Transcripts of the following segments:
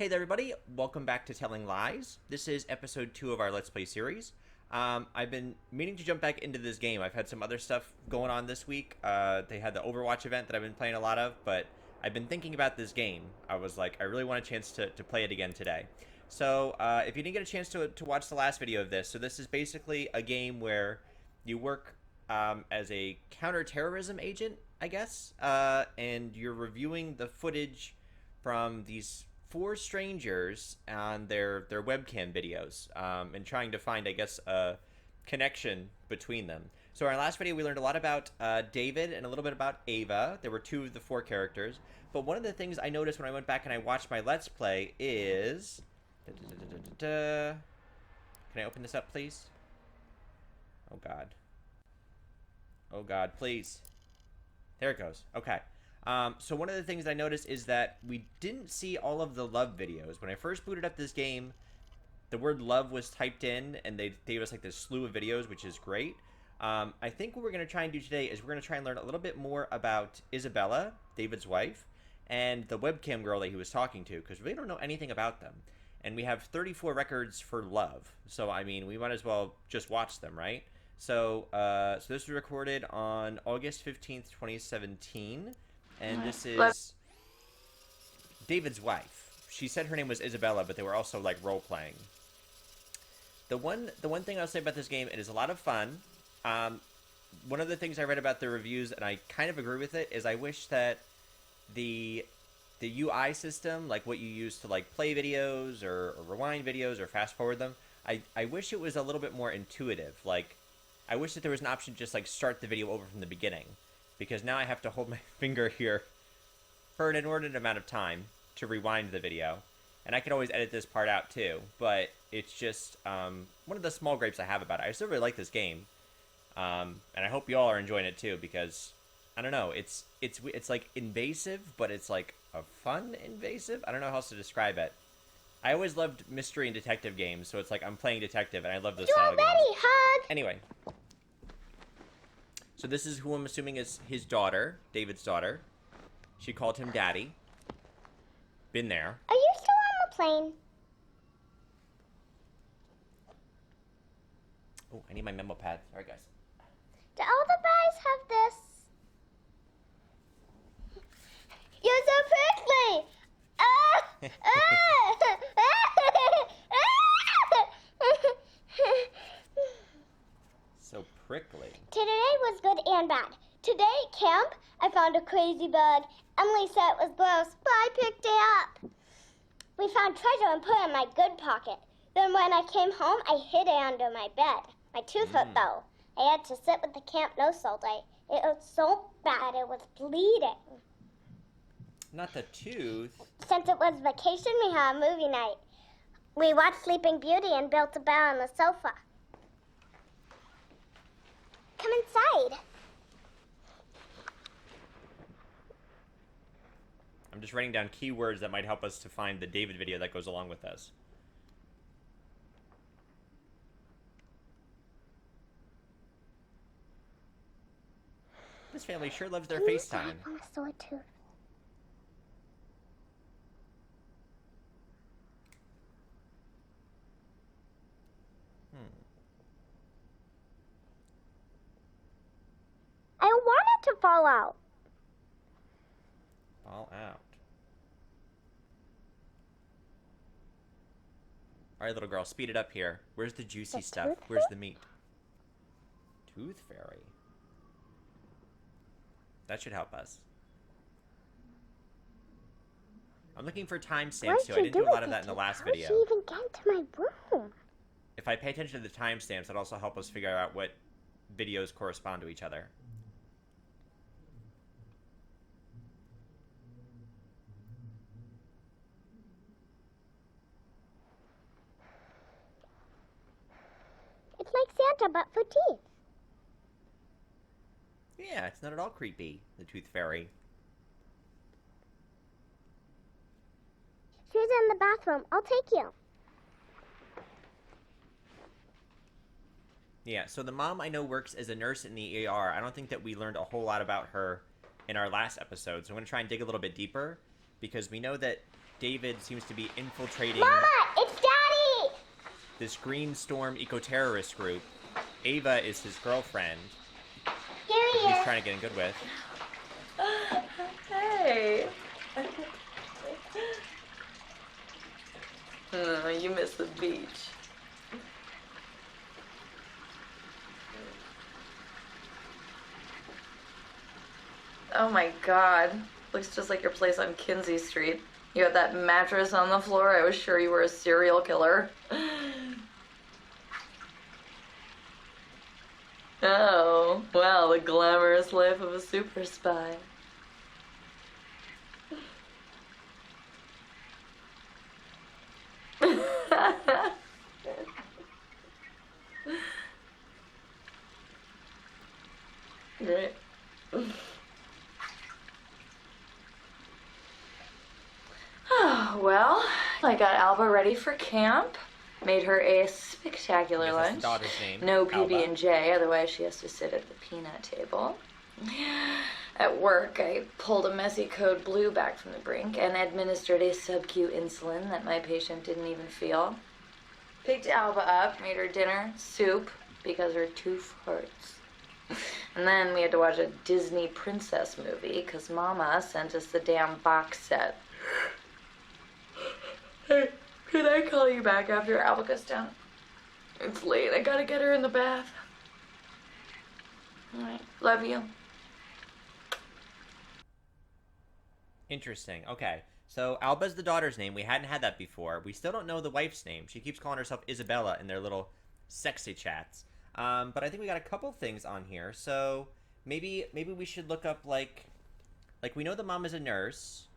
Hey there everybody, welcome back to Telling Lies. This is episode 2 of our Let's Play series. I've been meaning to jump back into this game. I've had some other stuff going on this week. They had the Overwatch event that I've been playing a lot of, but I've been thinking about this game. I was like, I really want a chance to play it again today. So, if you didn't get a chance to watch the last video of this, so this is basically a game where you work as a counterterrorism agent, I guess, and you're reviewing the footage from these 4 strangers on their webcam videos, and trying to find, I guess, a connection between them. So in our last video, we learned a lot about David and a little bit about Ava. There were 2 of the 4 characters. But one of the things I noticed when I went back and I watched my Let's Play is... Can I open this up, please? Oh, God. Oh, God, please. There it goes. Okay. So one of the things I noticed is that we didn't see all of the love videos. When I first booted up this game, the word love was typed in, and they gave us like this slew of videos, which is great. I think what we're going to try and do today is we're going to try and learn a little bit more about Isabella, David's wife, and the webcam girl that he was talking to, because we don't know anything about them. And we have 34 records for love. So, I mean, we might as well just watch them, right? So, so this was recorded on August 15th, 2017. And this is David's wife. She said her name was Isabella, but they were also like role playing. The one thing I'll say about this game, it is a lot of fun. One of the things I read about the reviews, and I kind of agree with it, is I wish that the UI system, like what you use to like play videos or rewind videos or fast forward them, I wish it was a little bit more intuitive. Like, I wish that there was an option to just like start the video over from the beginning. Because now I have to hold my finger here for an inordinate amount of time to rewind the video. And I can always edit this part out too. But it's just one of the small gripes I have about it. I still really like this game. And I hope you all are enjoying it too. Because, I don't know, it's like invasive, but it's like a fun invasive? I don't know how else to describe it. I always loved mystery and detective games. So it's like I'm playing detective and I love this style of games. Hug! Anyway. So this is who I'm assuming is his daughter, David's daughter. She called him Daddy. Been there. Are you still on the plane? Oh, I need my memo pad. Sorry, guys. Do all the guys have this? You're so prickly! So prickly. Today was good and bad. Today at camp, I found a crazy bug. Emily said it was gross, but I picked it up. We found treasure and put it in my good pocket. Then when I came home, I hid it under my bed. My tooth hurt though. I had to sit with the camp nurse all day. It was so bad it was bleeding. Not the tooth. Since it was vacation, we had a movie night. We watched Sleeping Beauty and built a bed on the sofa. Come inside. I'm just writing down keywords that might help us to find the David video that goes along with this. This family sure loves their FaceTime. On a sore tooth. I want it to fall out. Fall out. Alright, little girl, speed it up here. Where's the juicy stuff? Where's the meat? Tooth fairy. That should help us. I'm looking for timestamps too. I didn't do a lot of that in the last video. How did she even get into my room? If I pay attention to the timestamps, that'll also help us figure out what videos correspond to each other. It's like Santa, but for teeth. Yeah, it's not at all creepy, the Tooth Fairy. She's in the bathroom. I'll take you. Yeah, so the mom I know works as a nurse in the ER. I don't think that we learned a whole lot about her in our last episode, so I'm going to try and dig a little bit deeper, because we know that David seems to be infiltrating Mama, it's Daddy! this Green Storm eco-terrorist group. Ava is his girlfriend. Here he He's is. trying to get in good with. Hey. Oh, you miss the beach. Oh my god. Looks just like your place on Kinsey Street. You have that mattress on the floor. I was sure you were a serial killer. Oh, well, the glamorous life of a super spy. Great. Oh, well, I got Alba ready for camp. Made her a spectacular Yes, that's the lunch. daughter's name, No Alba. PB&J, otherwise she has to sit at the peanut table. At work, I pulled a messy code blue back from the brink and administered a sub-Q insulin that my patient didn't even feel. Picked Alba up, made her dinner, soup, because her tooth hurts. And then we had to watch a Disney princess movie because Mama sent us the damn box set. Hey, can I call you back after Alba goes down? It's late. I gotta get her in the bath. All right. Love you. Interesting. Okay. So Alba's the daughter's name. We hadn't had that before. We still don't know the wife's name. She keeps calling herself Isabella in their little sexy chats. But I think we got a couple things on here. So maybe we should look up like we know the mom is a nurse.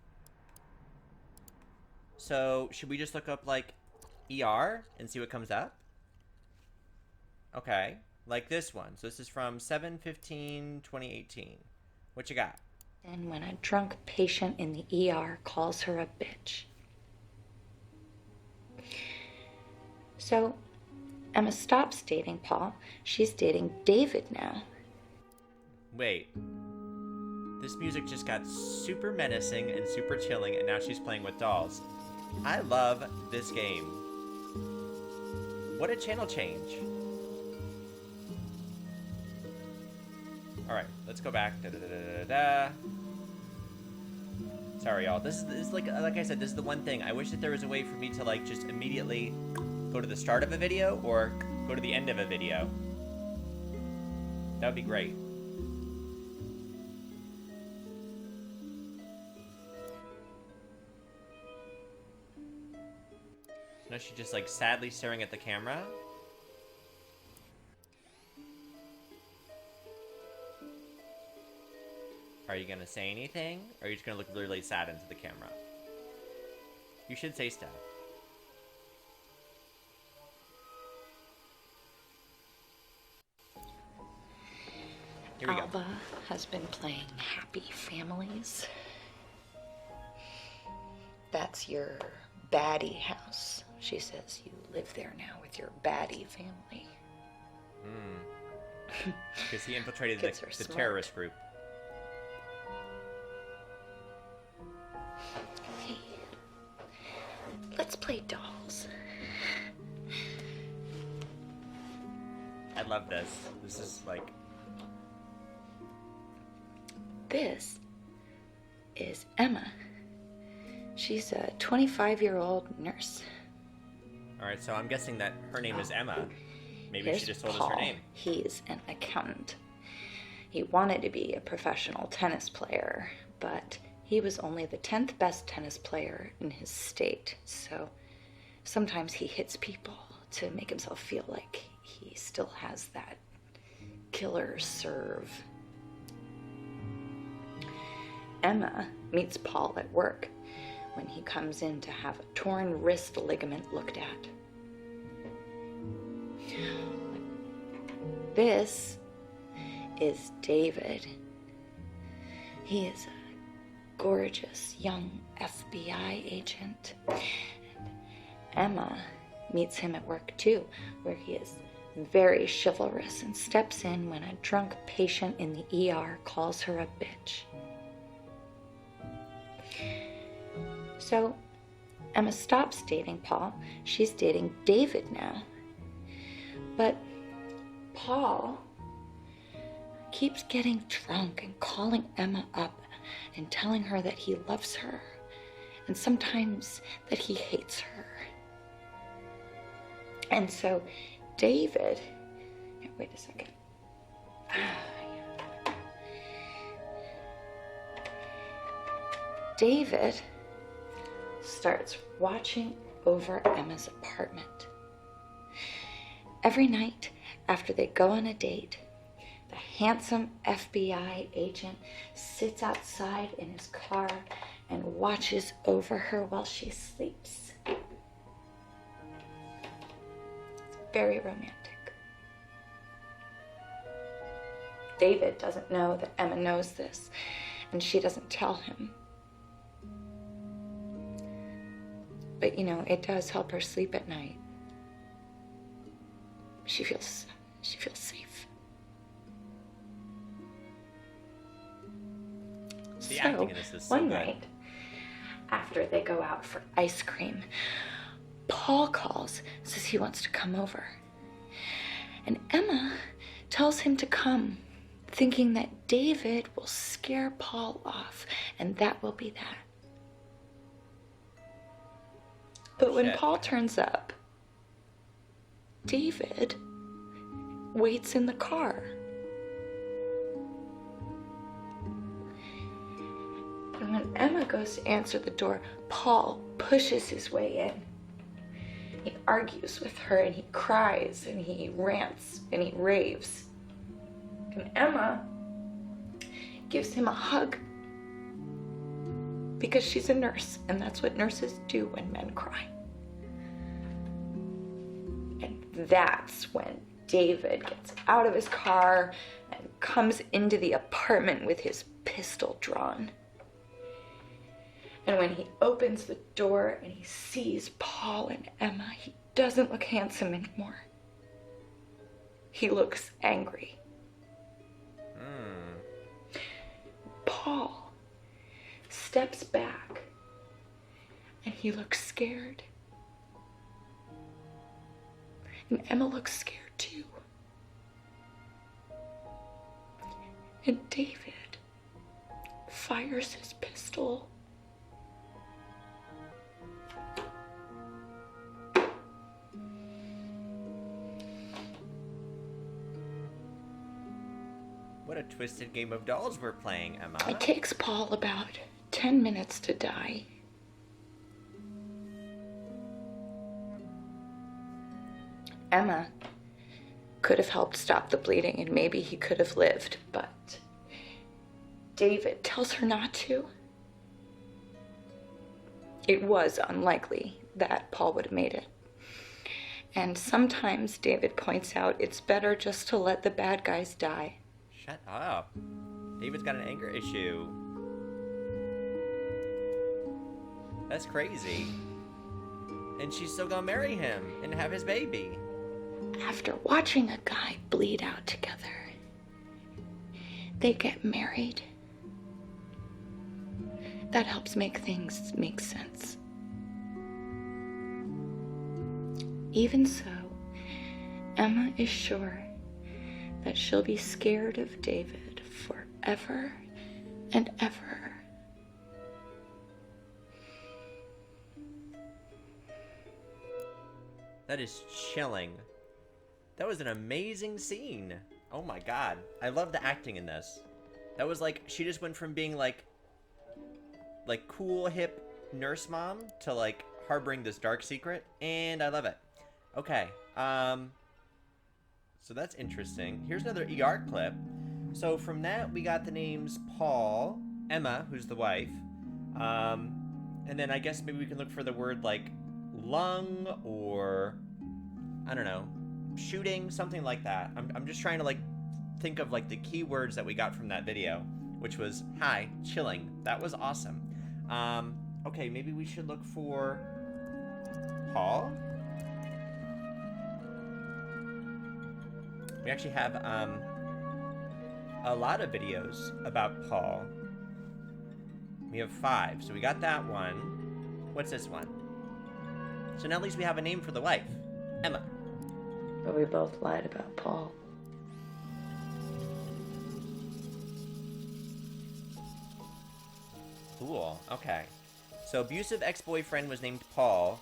So should we just look up like ER and see what comes up? Okay. Like this one. So this is from 7/15/2018. What you got? And when a drunk patient in the ER calls her a bitch. So Emma stops dating Paul. She's dating David now. Wait. This music just got super menacing and super chilling, and now she's playing with dolls. I love this game. What a channel change. Alright, let's go back. Sorry, y'all. This is like I said, this is the one thing. I wish that there was a way for me to like just immediately go to the start of a video or go to the end of a video. That would be great. No, she's just like sadly staring at the camera. Are you gonna say anything? Or are you just gonna look really sad into the camera? You should say stuff. Here we go. Alba has been playing Happy Families. That's your baddie house. She says you live there now with your baddie family. Because he infiltrated Kids are the smart. terrorist group. Hey, let's play dolls. I love this. This is like... This is Emma. She's a 25-year-old nurse. Alright, so I'm guessing that her name is Emma. Maybe Here's she just told Paul. us her name. He's an accountant. He wanted to be a professional tennis player, but he was only the 10th best tennis player in his state. So sometimes he hits people to make himself feel like he still has that killer serve. Emma meets Paul at work when he comes in to have a torn wrist ligament looked at. This is David. He is a gorgeous young FBI agent. And Emma meets him at work too, where he is very chivalrous and steps in when a drunk patient in the ER calls her a bitch. So Emma stops dating Paul. She's dating David now. But Paul keeps getting drunk and calling Emma up and telling her that he loves her and sometimes that he hates her. And so David, wait a second. David starts watching over Emma's apartment. Every night after they go on a date, the handsome FBI agent sits outside in his car and watches over her while she sleeps. It's very romantic. David doesn't know that Emma knows this, and she doesn't tell him. But you know, it does help her sleep at night. She feels safe. The acting in this is so one good. night, after they go out for ice cream, Paul calls, says he wants to come over. And Emma tells him to come, thinking that David will scare Paul off, and that will be that. But when Paul turns up, David waits in the car. And when Emma goes to answer the door, Paul pushes his way in. He argues with her and he cries and he rants and he raves. And Emma gives him a hug because she's a nurse, and that's what nurses do when men cry. And that's when David gets out of his car and comes into the apartment with his pistol drawn. And when he opens the door and he sees Paul and Emma, he doesn't look handsome anymore. He looks angry. Paul steps back and he looks scared. And Emma looks scared too. And David fires his pistol. What a twisted game of dolls we're playing, Emma. It takes Paul about 10 minutes to die. Emma could have helped stop the bleeding and maybe he could have lived, but David tells her not to. It was unlikely that Paul would have made it. And sometimes David points out it's better just to let the bad guys die. Shut up. David's got an anger issue. That's crazy. And she's still gonna marry him and have his baby. After watching a guy bleed out together, they get married. That helps make things make sense. Even so, Emma is sure that she'll be scared of David forever and ever. That is chilling. That was an amazing scene. Oh my god. I love the acting in this. That was like, she just went from being like cool, hip nurse mom to like harboring this dark secret, and I love it. Okay, so that's interesting. Here's another ER clip. So from that, we got the names Paul, Emma, who's the wife, and then I guess maybe we can look for the word like lung or, I don't know, shooting, something like that. I'm just trying to like think of like the key words that we got from that video, which was hi, chilling. That was awesome. Okay, maybe we should look for Paul. We actually have a lot of videos about Paul. We have 5, so we got that one. What's this one? So now at least we have a name for the wife. Emma. But we both lied about Paul. Cool. Okay. So abusive ex-boyfriend was named Paul.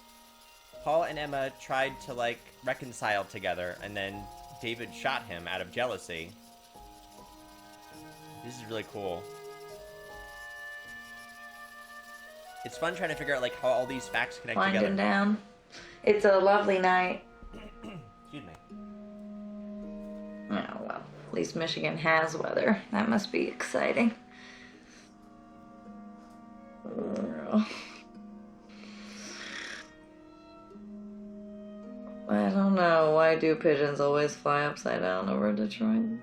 Paul and Emma tried to, like, reconcile together, and then David shot him out of jealousy. This is really cool. It's fun trying to figure out, like, how all these facts connect together. Winding down. It's a lovely night. Excuse me. Oh, well, at least Michigan has weather. That must be exciting. I don't know. Why do pigeons always fly upside down over Detroit?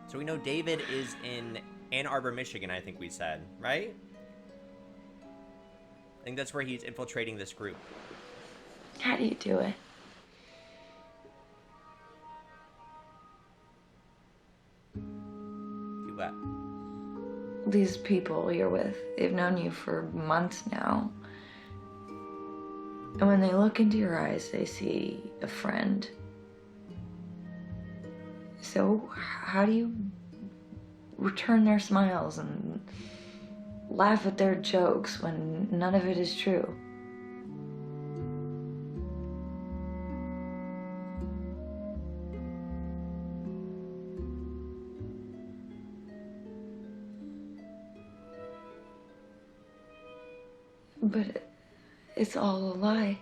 So we know David is in Ann Arbor, Michigan, I think we said, right? I think that's where he's infiltrating this group. How do you do it? Do what? These people you're with, they've known you for months now. And when they look into your eyes, they see a friend. So how do you return their smiles and laugh at their jokes when none of it is true? But it's all a lie.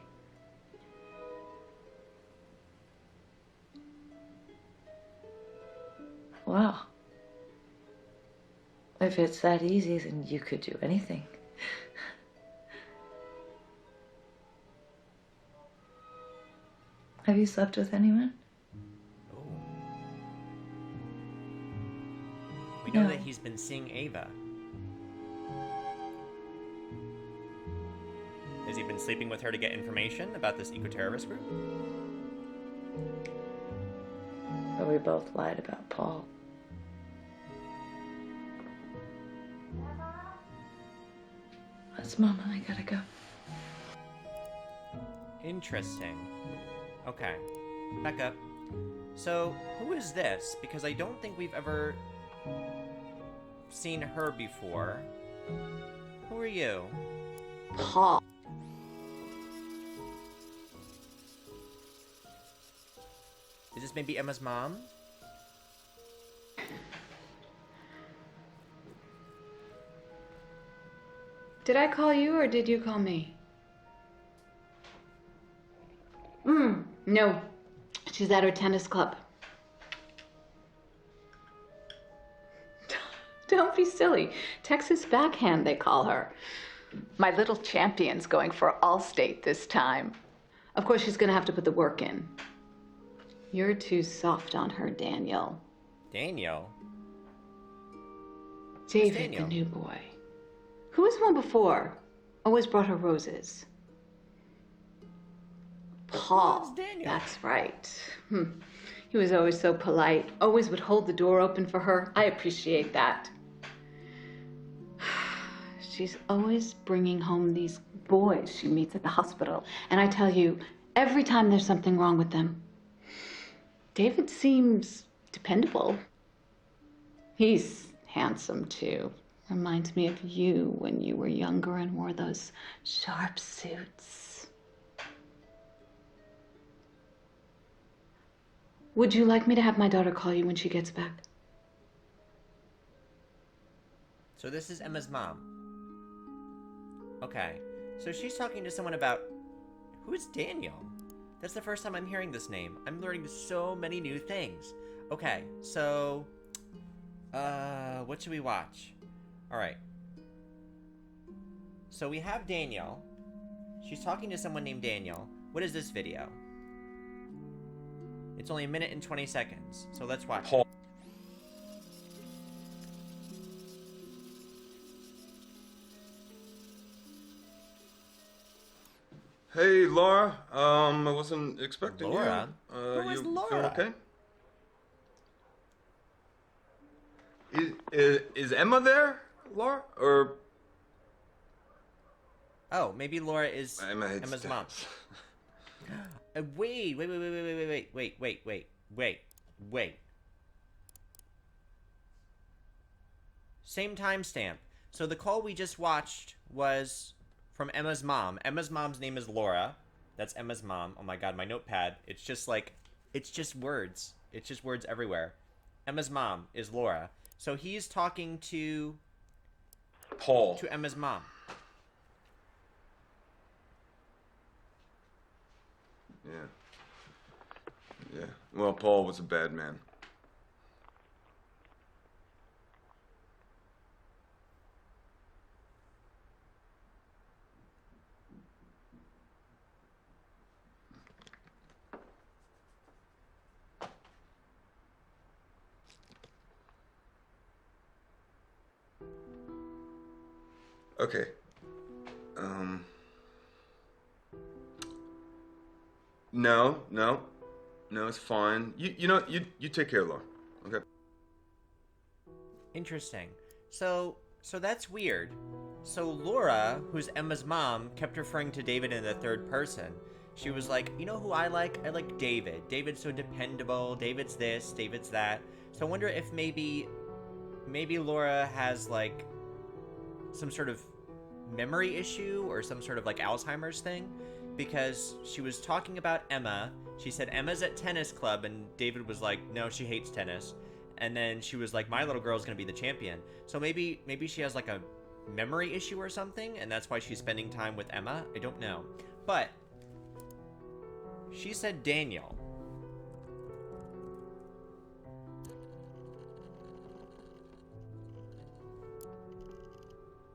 Well, if it's that easy, then you could do anything. Have you slept with anyone? Oh. We know No. that he's been seeing Ava. Has he been sleeping with her to get information about this eco-terrorist group? But we both lied about Paul. That's Mama. I gotta go. Interesting. Okay. Back up. So, who is this? Because I don't think we've ever seen her before. Who are you? Paul. Is this maybe Emma's mom? Did I call you or did you call me? No. She's at her tennis club. Don't be silly. Texas backhand, they call her. My little champion's going for All-State this time. Of course, she's gonna have to put the work in. You're too soft on her, Daniel. Daniel? David, Daniel? the new boy. Who was one before? Always brought her roses. Paul. Who's Daniel? That's right. He was always so polite. Always would hold the door open for her. I appreciate that. She's always bringing home these boys she meets at the hospital. And I tell you, every time there's something wrong with them, David seems dependable. He's handsome, too. Reminds me of you when you were younger and wore those sharp suits. Would you like me to have my daughter call you when she gets back? So this is Emma's mom. Okay. So she's talking to someone about... Who is Daniel? That's the first time I'm hearing this name. I'm learning so many new things. Okay, so... what should we watch? Alright. So we have Daniel. She's talking to someone named Daniel. What is this video? It's only 1 minute and 20 seconds. So let's watch it. Hey, Laura. I wasn't expecting Laura? you. Who is You Laura? feeling okay? Is Emma there, Laura? Or Oh, maybe Laura is My head Emma's mom. stabs. Wait. Same timestamp. So the call we just watched was from Emma's mom. Emma's mom's name is Laura. That's Emma's mom. Oh my god, my notepad. It's just words. It's just words everywhere. Emma's mom is Laura. So he's talking to Paul. Emma's mom. Yeah. Well, Paul was a bad man. Okay. No, it's fine. You take care, Laura. Okay. Interesting. So that's weird. So Laura, who's Emma's mom, kept referring to David in the third person. She was like, you know who I like? I like David. David's so dependable. David's this, David's that. So I wonder if maybe Laura has like some sort of memory issue or some sort of like Alzheimer's thing, because she was talking about Emma. She said Emma's at tennis club, and David was like, no, she hates tennis. And then she was like, my little girl's gonna be the champion. So maybe she has like a memory issue or something, and that's why she's spending time with Emma. I don't know. But she said Daniel.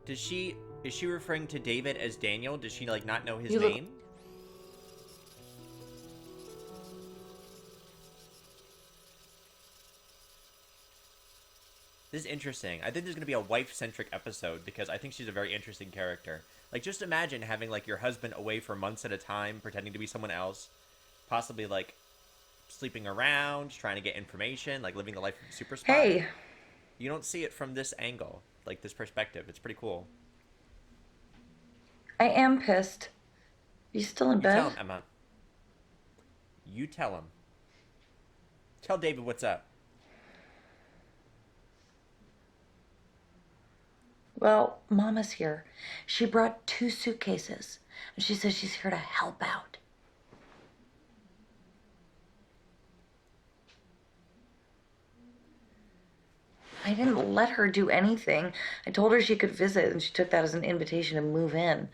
Is she referring to David as Daniel? Does she like not know his name? This is interesting. I think there's going to be a wife-centric episode because I think she's a very interesting character. Like, just imagine having, like, your husband away for months at a time, pretending to be someone else, possibly, like, sleeping around, trying to get information, like, living the life of a super spy. Hey. You don't see it from this angle, like, this perspective. It's pretty cool. I am pissed. You still in bed? Tell him, Emma. You tell him. Tell David what's up. Well, Mama's here. She brought 2 suitcases, and she says she's here to help out. I didn't let her do anything. I told her she could visit, and she took that as an invitation to move in.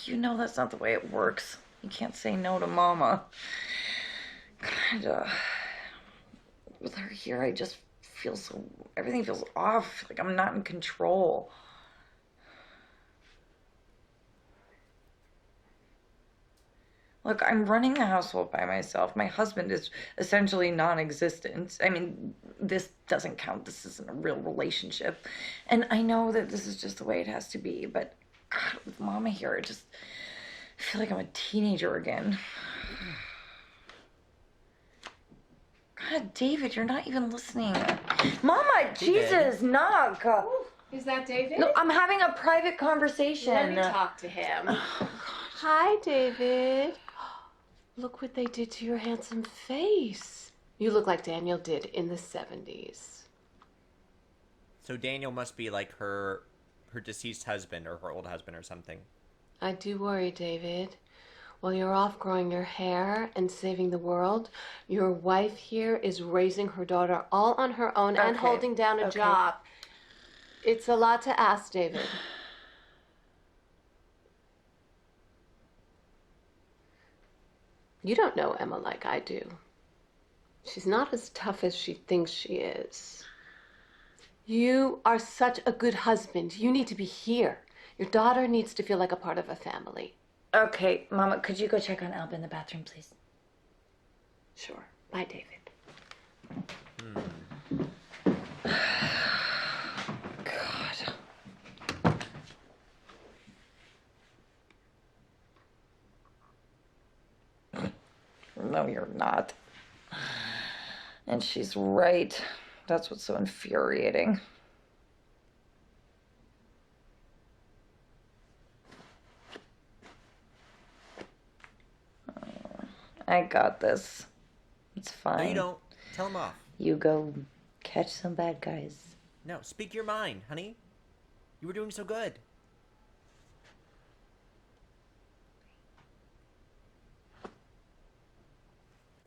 You know that's not the way it works. You can't say no to Mama. Kinda. With her here, I just feel everything feels off, like I'm not in control. Look, I'm running the household by myself. My husband is essentially non-existent. I mean, this doesn't count. This isn't a real relationship. And I know that this is just the way it has to be, but God, with Mama here, I feel like I'm a teenager again. God, David, you're not even listening. Mama, Jesus, knock. Is that David? No, I'm having a private conversation. Let me talk to him. Hi, David. Look what they did to your handsome face. You look like Daniel did in the 70s. So Daniel must be like her deceased husband or her old husband or something. I do worry, David. While you're off growing your hair and saving the world, your wife here is raising her daughter all on her own and holding down a job. It's a lot to ask, David. You don't know Emma like I do. She's not as tough as she thinks she is. You are such a good husband. You need to be here. Your daughter needs to feel like a part of a family. Okay, Mama, could you go check on Alba in the bathroom, please? Sure. Bye, David. God. No, you're not. And she's right. That's what's so infuriating. I got this. It's fine. No, you don't. Tell him off. You go catch some bad guys. No, speak your mind, honey. You were doing so good.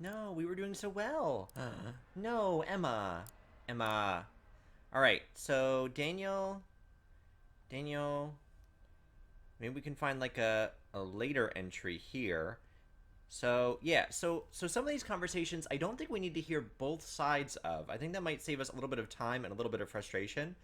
No, we were doing so well. No, Emma. Emma. All right, so Daniel. Maybe we can find like a later entry here. So yeah, so some of these conversations I don't think we need to hear both sides of. I think that might save us a little bit of time and a little bit of frustration.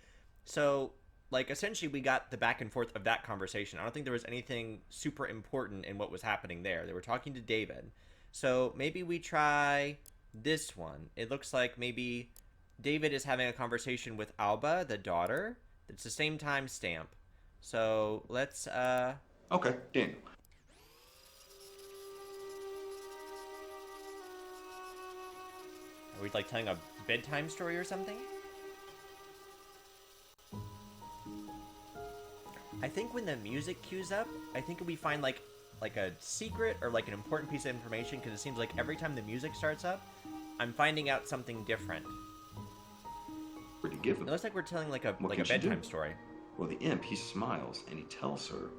So like essentially we got the back and forth of that conversation. I don't think there was anything super important in what was happening there. They were talking to David. So maybe we try this one. It looks like maybe David is having a conversation with Alba, the daughter. It's the same time stamp. So let's Okay, Daniel. Are we like telling a bedtime story or something? I think when the music cues up, I think we find like a secret or like an important piece of information, because it seems like every time the music starts up, I'm finding out something different. What do you give him? It looks like we're telling like a What can she bedtime do? story. Well, the imp, he smiles and he tells her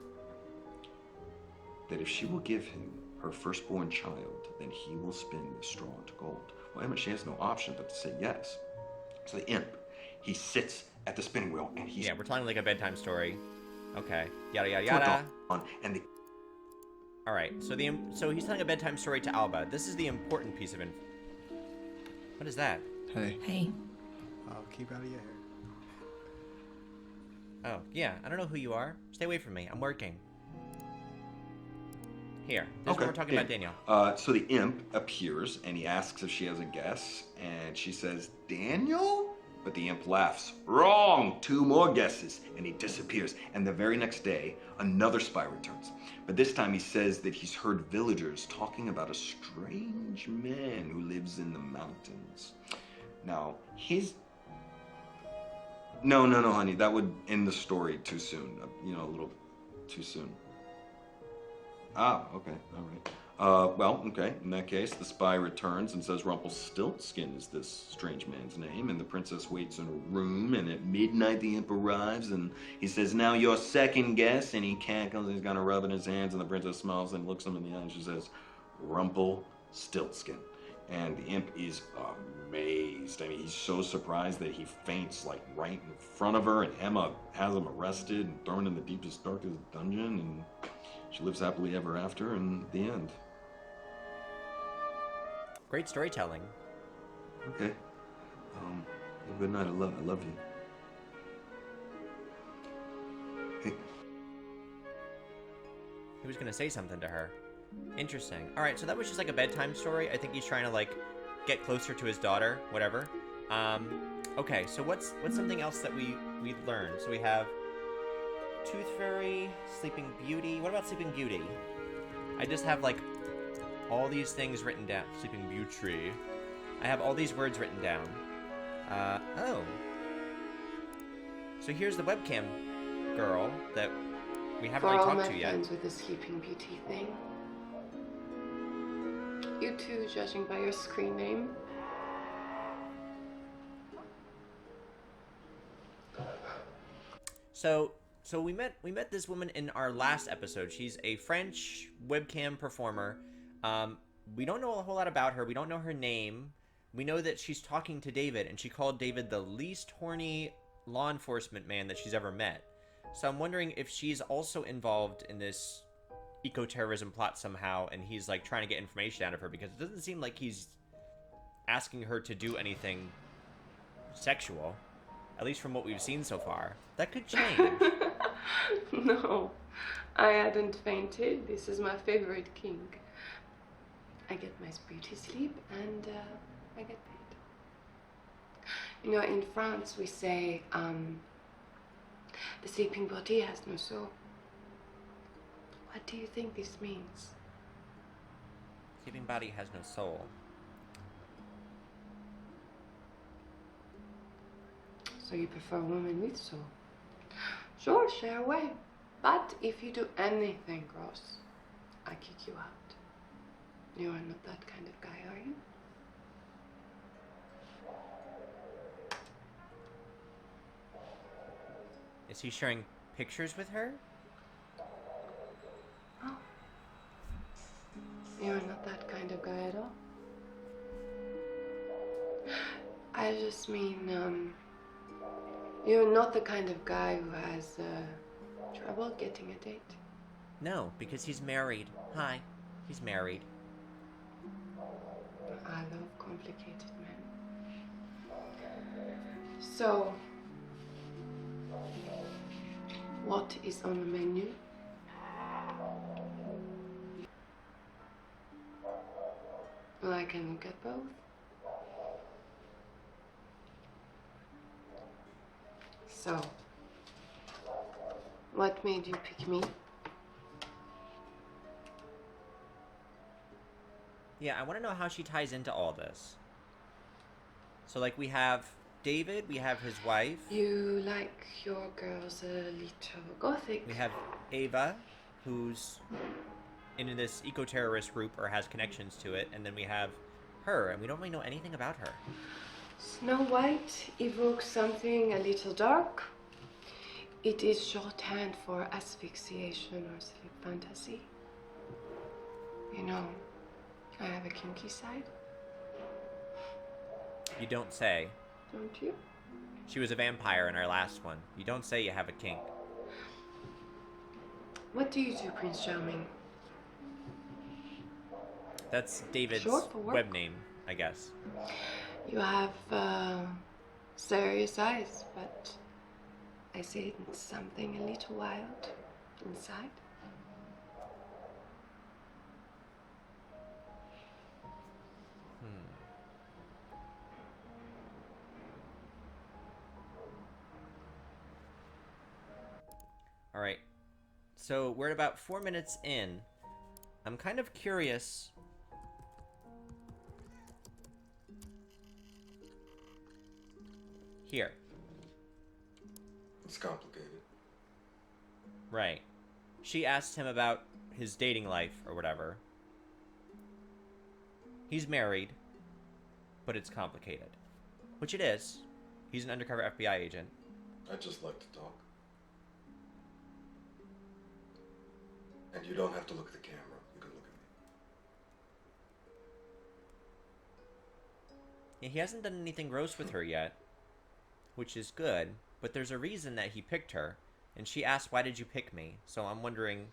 that if she will give him her firstborn child, then he will spin the straw into gold. Well, Emma, she has no option but to say yes. So the imp, he sits at the spinning wheel and he's... Yeah, we're telling like a bedtime story. Okay. Yada yada yada. And the... All right. So he's telling a bedtime story to Alba. This is the important piece of info. What is that? Hey. I'll keep out of your hair. Oh, yeah. I don't know who you are. Stay away from me. I'm working. Here. This is what we're talking about, Daniel. So the imp appears and he asks if she has a guess, and she says, Daniel? But the imp laughs. Wrong! 2 more guesses. And he disappears. And the very next day, another spy returns. But this time he says that he's heard villagers talking about a strange man who lives in the mountains. Now, his... No, honey. That would end the story too soon. A little too soon. Ah, okay, all right. Well, okay, in that case, the spy returns and says Rumpelstiltskin is this strange man's name, and the princess waits in a room, and at midnight the imp arrives, and he says, now your second guess, and he cackles, and he's gonna rub in his hands, and the princess smiles and looks him in the eye, and she says, Rumpelstiltskin. And the imp is amazed. I mean, he's so surprised that he faints, like, right in front of her, and Emma has him arrested and thrown in the deepest, darkest dungeon, and... she lives happily ever after, and the end. Great storytelling. Okay. Good night. I love you. Hey. He was gonna say something to her. Interesting. All right, so that was just like a bedtime story. I think he's trying to like get closer to his daughter, whatever. Okay, so what's something else that we learned? So we have Tooth Fairy, Sleeping Beauty. What about Sleeping Beauty? I just have like all these things written down. Sleeping Beauty. I have all these words written down. Oh. So here's the webcam girl that we haven't really talked to yet. For all my friends with the Sleeping Beauty thing. You too, judging by your screen name. So we met this woman in our last episode. She's a French webcam performer. We don't know a whole lot about her. We don't know her name. We know that she's talking to David, and she called David the least horny law enforcement man that she's ever met. So I'm wondering if she's also involved in this eco-terrorism plot somehow, and he's like trying to get information out of her, because it doesn't seem like he's asking her to do anything sexual, at least from what we've seen so far. That could change. No, I hadn't fainted. This is my favorite king. I get my beauty sleep and I get paid. You know, in France we say the sleeping body has no soul. What do you think this means? Sleeping body has no soul. So you prefer a woman with soul? Sure, share away. But if you do anything gross, I kick you out. You are not that kind of guy, are you? Is he sharing pictures with her? Oh. You are not that kind of guy at all. I just mean, you're not the kind of guy who has trouble getting a date. No, because he's married. Hi. He's married. I love complicated men. So, what is on the menu? Well, I can look at both. So, what made you pick me? Yeah, I want to know how she ties into all this. So, like, we have David, we have his wife. You like your girls a little gothic. We have Ava, who's in this eco-terrorist group or has connections to it. And then we have her, and we don't really know anything about her. Snow White evokes something a little dark. It is shorthand for asphyxiation or sleep fantasy. You know, I have a kinky side. You don't say. Don't you? She was a vampire in our last one. You don't say you have a kink. What do you do, Prince Charming? That's David's Short for work. web name, I guess. You have serious eyes, but I see something a little wild inside. All right. So we're at about 4 minutes in. I'm kind of curious. Here. It's complicated. Right. She asked him about his dating life or whatever. He's married, but it's complicated. Which it is. He's an undercover FBI agent. I just like to talk. And you don't have to look at the camera. You can look at me. Yeah, he hasn't done anything gross with her yet, which is good, but there's a reason that he picked her, and she asked, why did you pick me? So I'm wondering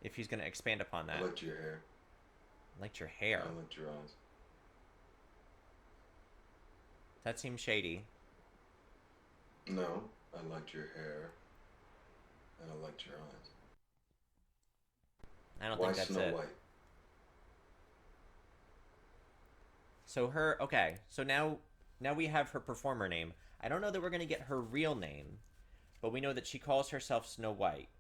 if he's going to expand upon that. I liked your hair. Liked your hair? I liked your eyes. That seems shady. No, I liked your hair. And I liked your eyes. I don't Why think that's Snow it. White? So okay. So now we have her performer name. I don't know that we're going to get her real name, but we know that she calls herself Snow White.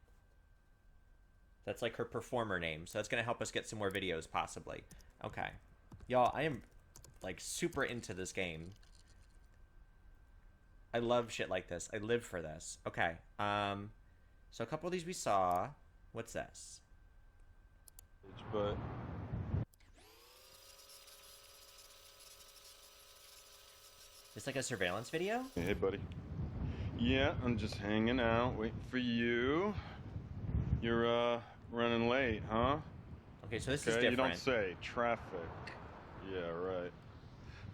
That's like her performer name. So that's going to help us get some more videos possibly. Okay. Y'all, I am like super into this game. I love shit like this. I live for this. Okay. So a couple of these we saw. What's this? But It's like a surveillance video? hey, buddy. Yeah, I'm just hanging out, waiting for you. You're running late, huh? Okay, so this is Okay, different. you don't say. Traffic. Yeah, right.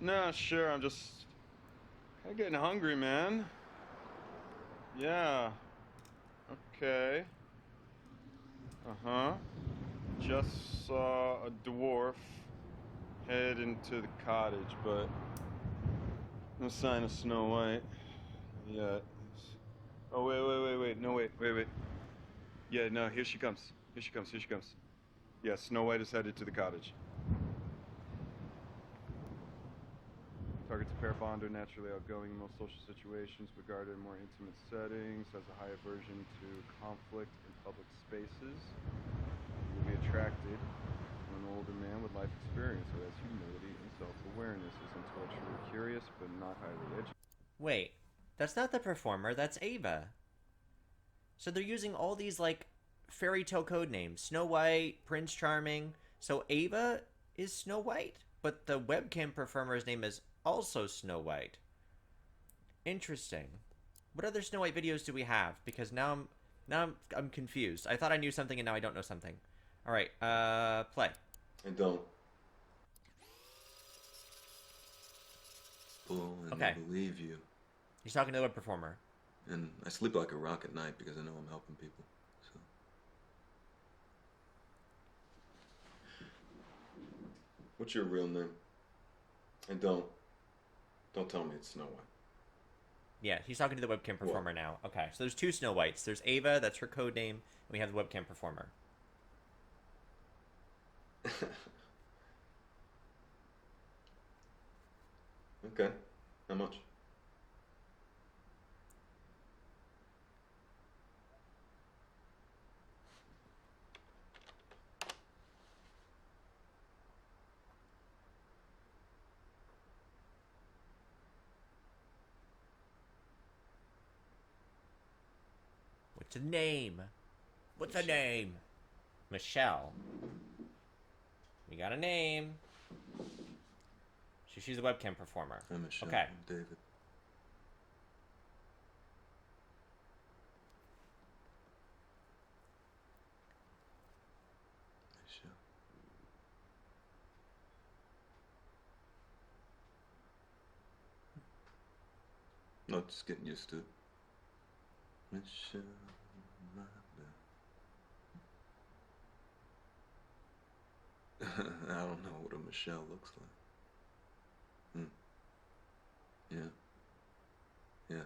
Nah, sure. I'm just kind of getting hungry, man. Yeah. Okay. Uh-huh. Just saw a dwarf head into the cottage, but no sign of Snow White yet. Oh, wait. No, wait. Yeah, no, here she comes. Here she comes. Yeah, Snow White is headed to the cottage. Targets a pair bond are naturally outgoing in most social situations, regarded in more intimate settings, has a high aversion to conflict in public spaces. You will be attracted to an older man with life experience who has humility and self-awareness, is intellectually curious but not highly educated. Wait, that's not the performer, that's Ava. So they're using all these, like, fairy tale code names. Snow White, Prince Charming. So Ava is Snow White, but the webcam performer's name is also Snow White. Interesting. What other Snow White videos do we have? Because now I'm confused. I thought I knew something and now I don't know something. All right, play. I don't. Bull, and Okay. I believe you. He's talking to the web performer. And I sleep like a rock at night because I know I'm helping people. So. What's your real name? And don't tell me it's Snow White. Yeah, he's talking to the webcam performer now. Okay, so there's two Snow Whites. There's Ava, that's her code name, and we have the webcam performer. Okay. How much? What's the name? What's the name? Michelle. We got a name. She's a webcam performer. I'm Michelle. Okay. I'm David. Michelle. No, just getting used to it. Michelle, my bad. I don't know what a Michelle looks like. Yeah. Yeah.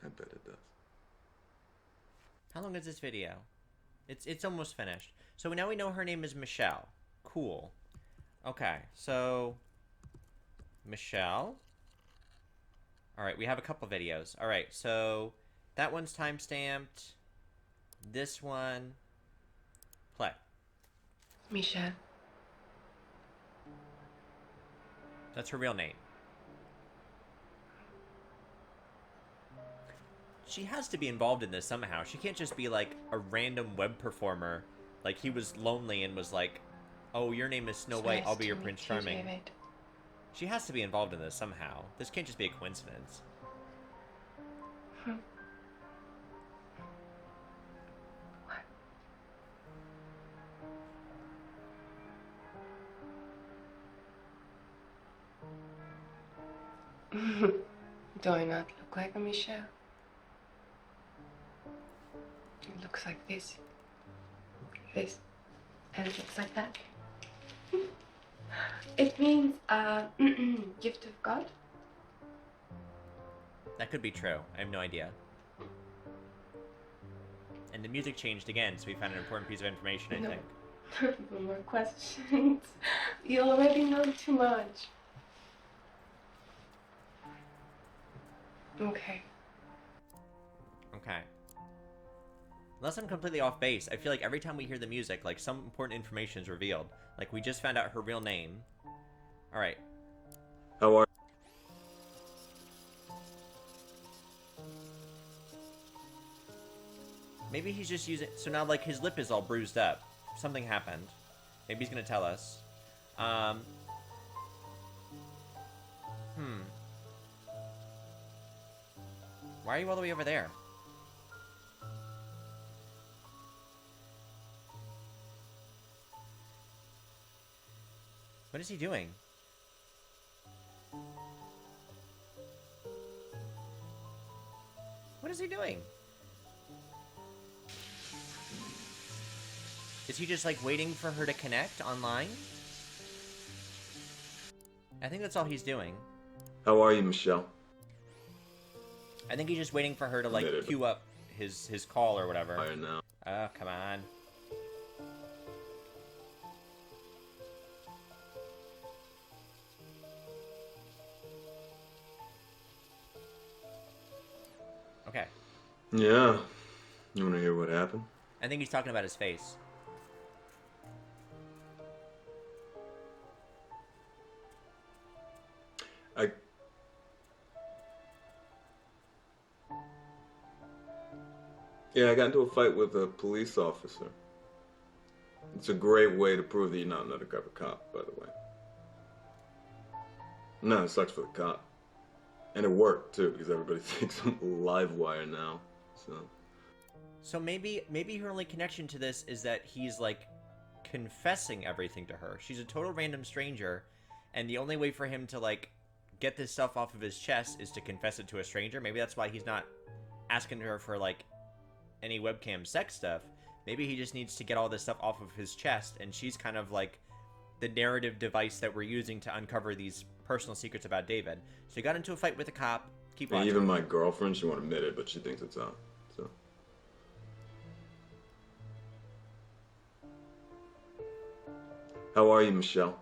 I bet it does. How long is this video? It's almost finished. So now we know her name is Michelle. Cool. Okay, so Michelle. All right, we have a couple videos. All right, so that one's time-stamped. This one, play. Michelle. That's her real name. She has to be involved in this somehow. She can't just be like a random web performer. Like he was lonely and was like, oh, your name is Snow White, I'll be your Prince Charming. David. She has to be involved in this somehow. This can't just be a coincidence. Do I not look like a Michelle? It looks like this, and it looks like that. It means gift of God. That could be true. I have no idea. And the music changed again, so we found an important piece of information, I No. think. No more questions. You already know too much. Okay. Okay. Unless I'm completely off base, I feel like every time we hear the music, like some important information is revealed. Like we just found out her real name. All right. How are Maybe he's just using. So now, like his lip is all bruised up. Something happened. Maybe he's gonna tell us. Why are you all the way over there? What is he doing? What is he doing? Is he just like waiting for her to connect online? I think that's all he's doing. How are you, Michelle? I think he's just waiting for her to like Committed. queue up his call or whatever. Fire now. Oh, come on. Okay. Yeah. You want to hear what happened? I think he's talking about his face. Yeah, I got into a fight with a police officer. It's a great way to prove that you're not an undercover cop, by the way. No, it sucks for the cop. And it worked, too, because everybody thinks I'm live wire now, so... So maybe her only connection to this is that he's, like, confessing everything to her. She's a total random stranger, and the only way for him to, like, get this stuff off of his chest is to confess it to a stranger. Maybe that's why he's not asking her for, like, any webcam sex stuff. Maybe he just needs to get all this stuff off of his chest, and she's kind of, like, the narrative device that we're using to uncover these personal secrets about David. So he got into a fight with a cop. Keep watching. Even my girlfriend, she won't admit it, but she thinks it's on, so... How are you, Michelle?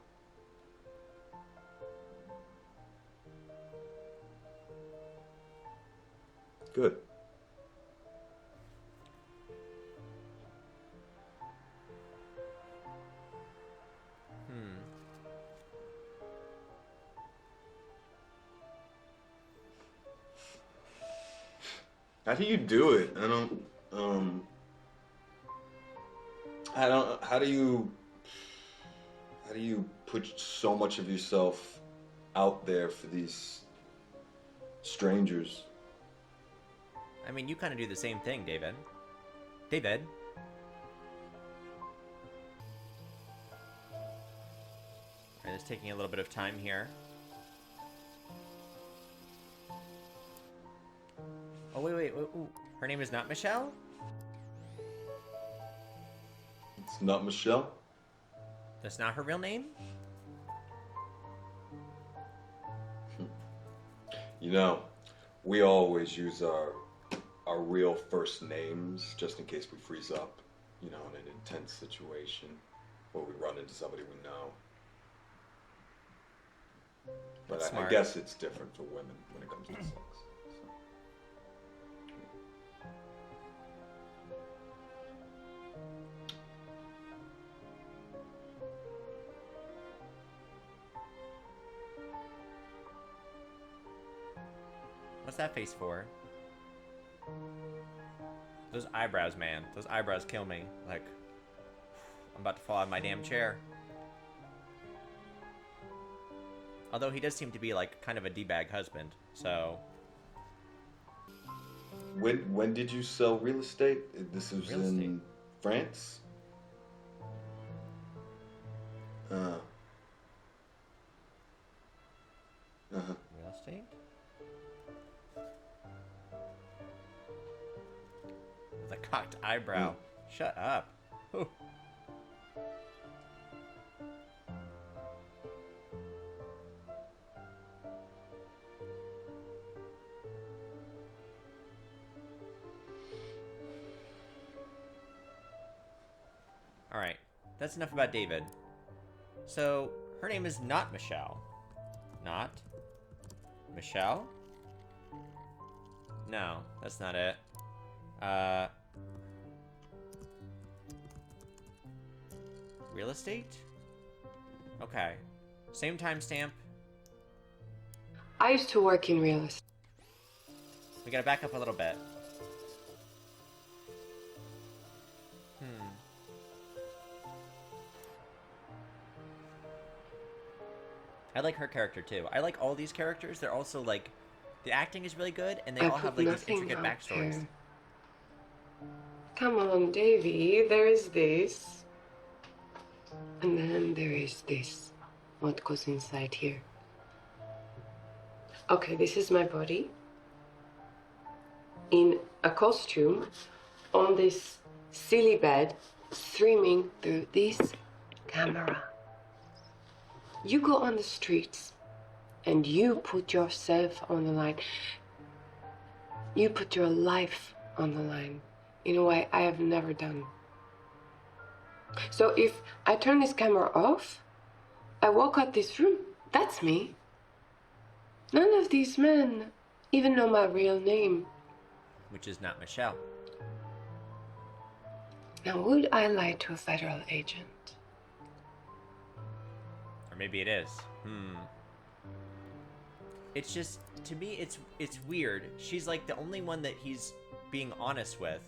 Good. How do you do it? How do you put so much of yourself out there for these strangers? I mean, you kind of do the same thing, David. David? Alright, it's taking a little bit of time here. Oh, wait. Ooh. Her name is not Michelle? It's not Michelle? That's not her real name? You know, we always use our real first names just in case we freeze up, you know, in an intense situation or we run into somebody we know. But I guess it's different for women when it comes to sex. What's that face for? Those eyebrows, man. Those eyebrows kill me. Like, I'm about to fall out of my damn chair. Although he does seem to be, like, kind of a D-bag husband, so... When did you sell real estate? This was in France? Uh-huh. Real estate? The cocked eyebrow. Shut up. Ooh. Alright, that's enough about David. So, her name is not Michelle. Not Michelle? No, that's not it. Real estate? Okay. Same timestamp. I used to work in real estate. We gotta back up a little bit. I like her character too. I like all these characters. They're also like, the acting is really good, and they all have like these intricate backstories. Here. Come on, Davy. There is this. And then there is this. What goes inside here? Okay, this is my body. In a costume. On this silly bed. Streaming through this camera. You go on the streets. And you put yourself on the line. You put your life on the line. In a way I have never done. So if I turn this camera off, I walk out this room, that's me. None of these men even know my real name. Which is not Michelle. Now, would I lie to a federal agent? Or maybe it is. It's just, to me, it's weird. She's like the only one that he's being honest with.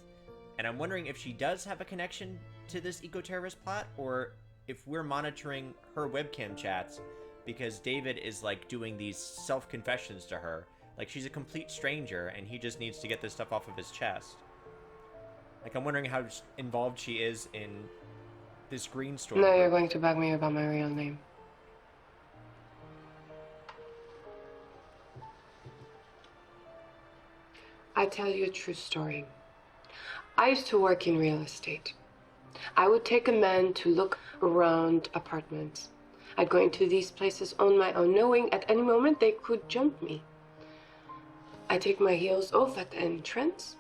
And I'm wondering if she does have a connection to this eco-terrorist plot, or if we're monitoring her webcam chats because David is, like, doing these self-confessions to her. Like, she's a complete stranger, and he just needs to get this stuff off of his chest. Like, I'm wondering how involved she is in this green story. Now you're going to bug me about my real name. I tell you a true story. I used to work in real estate. I would take a man to look around apartments. I'd go into these places on my own, knowing at any moment they could jump me. I'd take my heels off at the entrance,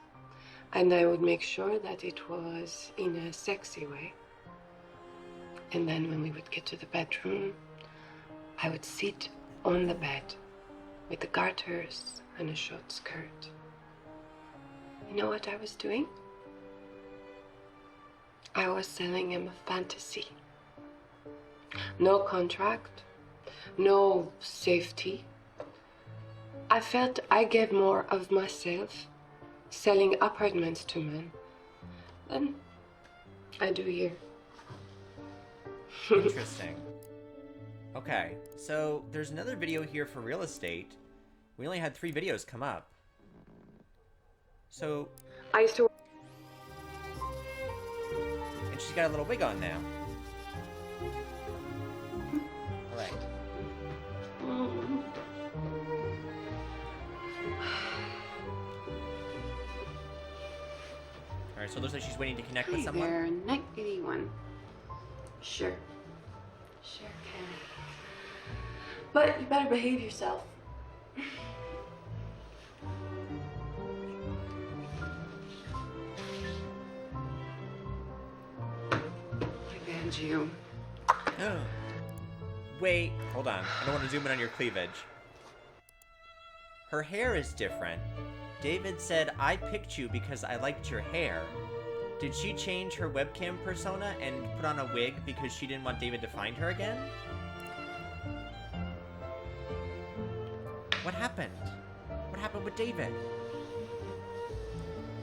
and I would make sure that it was in a sexy way. And then when we would get to the bedroom, I would sit on the bed with the garters and a short skirt. You know what I was doing? I was selling him a fantasy. No contract, no safety. I felt I gave more of myself selling apartments to men than I do here. Interesting. Okay, so there's another video here for real estate. We only had 3 videos come up. So... I used to... And she's got a little wig on now. Alright. Alright, so it looks like she's waiting to connect with someone. There, 981. Sure. Sure can. But you better behave yourself. I banned you. Wait, hold on. I don't want to zoom in on your cleavage. Her hair is different. David said, I picked you because I liked your hair. Did she change her webcam persona and put on a wig because she didn't want David to find her again? What happened? What happened with David?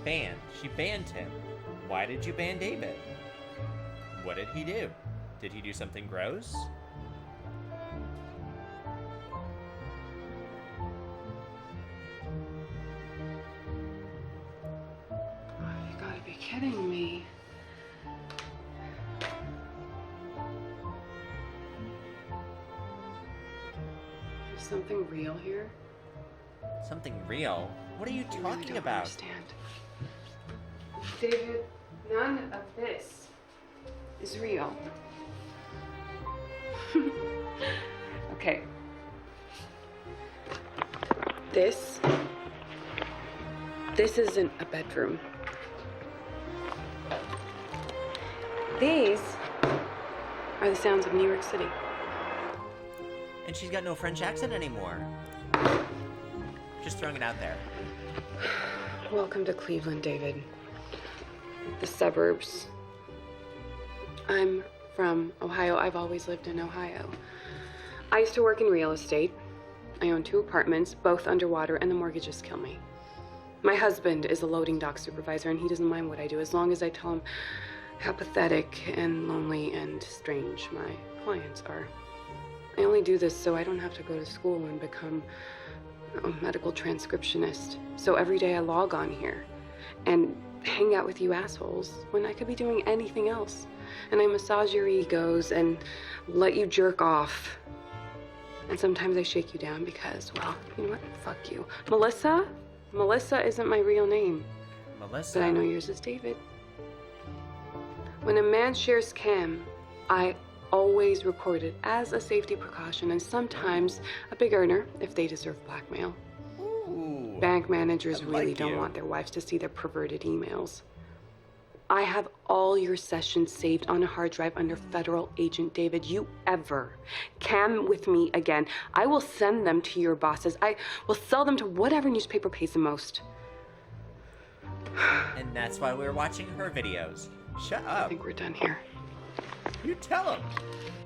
Banned. She banned him. Why did you ban David? What did he do? Did he do something gross? You gotta be kidding me. Is something real here? Something real? What are you I really talking don't about? understand. David, none of this is real. Okay. This isn't a bedroom. These are the sounds of New York City. And she's got no French accent anymore. Just throwing it out there. Welcome to Cleveland, David. The suburbs. I'm from Ohio. I've always lived in Ohio. I used to work in real estate. I own 2 apartments, both underwater, and the mortgages kill me. My husband is a loading dock supervisor, and he doesn't mind what I do as long as I tell him how pathetic and lonely and strange my clients are. I only do this so I don't have to go to school and become a medical transcriptionist. So every day I log on here and hang out with you assholes when I could be doing anything else. And I massage your egos and let you jerk off. And sometimes I shake you down because, well, you know what? Fuck you. Melissa? Melissa isn't my real name. Melissa? But I know yours is David. When a man shares cam, I always record it as a safety precaution and sometimes a big earner if they deserve blackmail. Ooh, Bank managers I really like don't you. want their wives to see their perverted emails. I have all your sessions saved on a hard drive under federal agent David. You ever cam with me again, I will send them to your bosses. I will sell them to whatever newspaper pays the most. And that's why we're watching her videos. Shut I up. think we're done here. You tell him.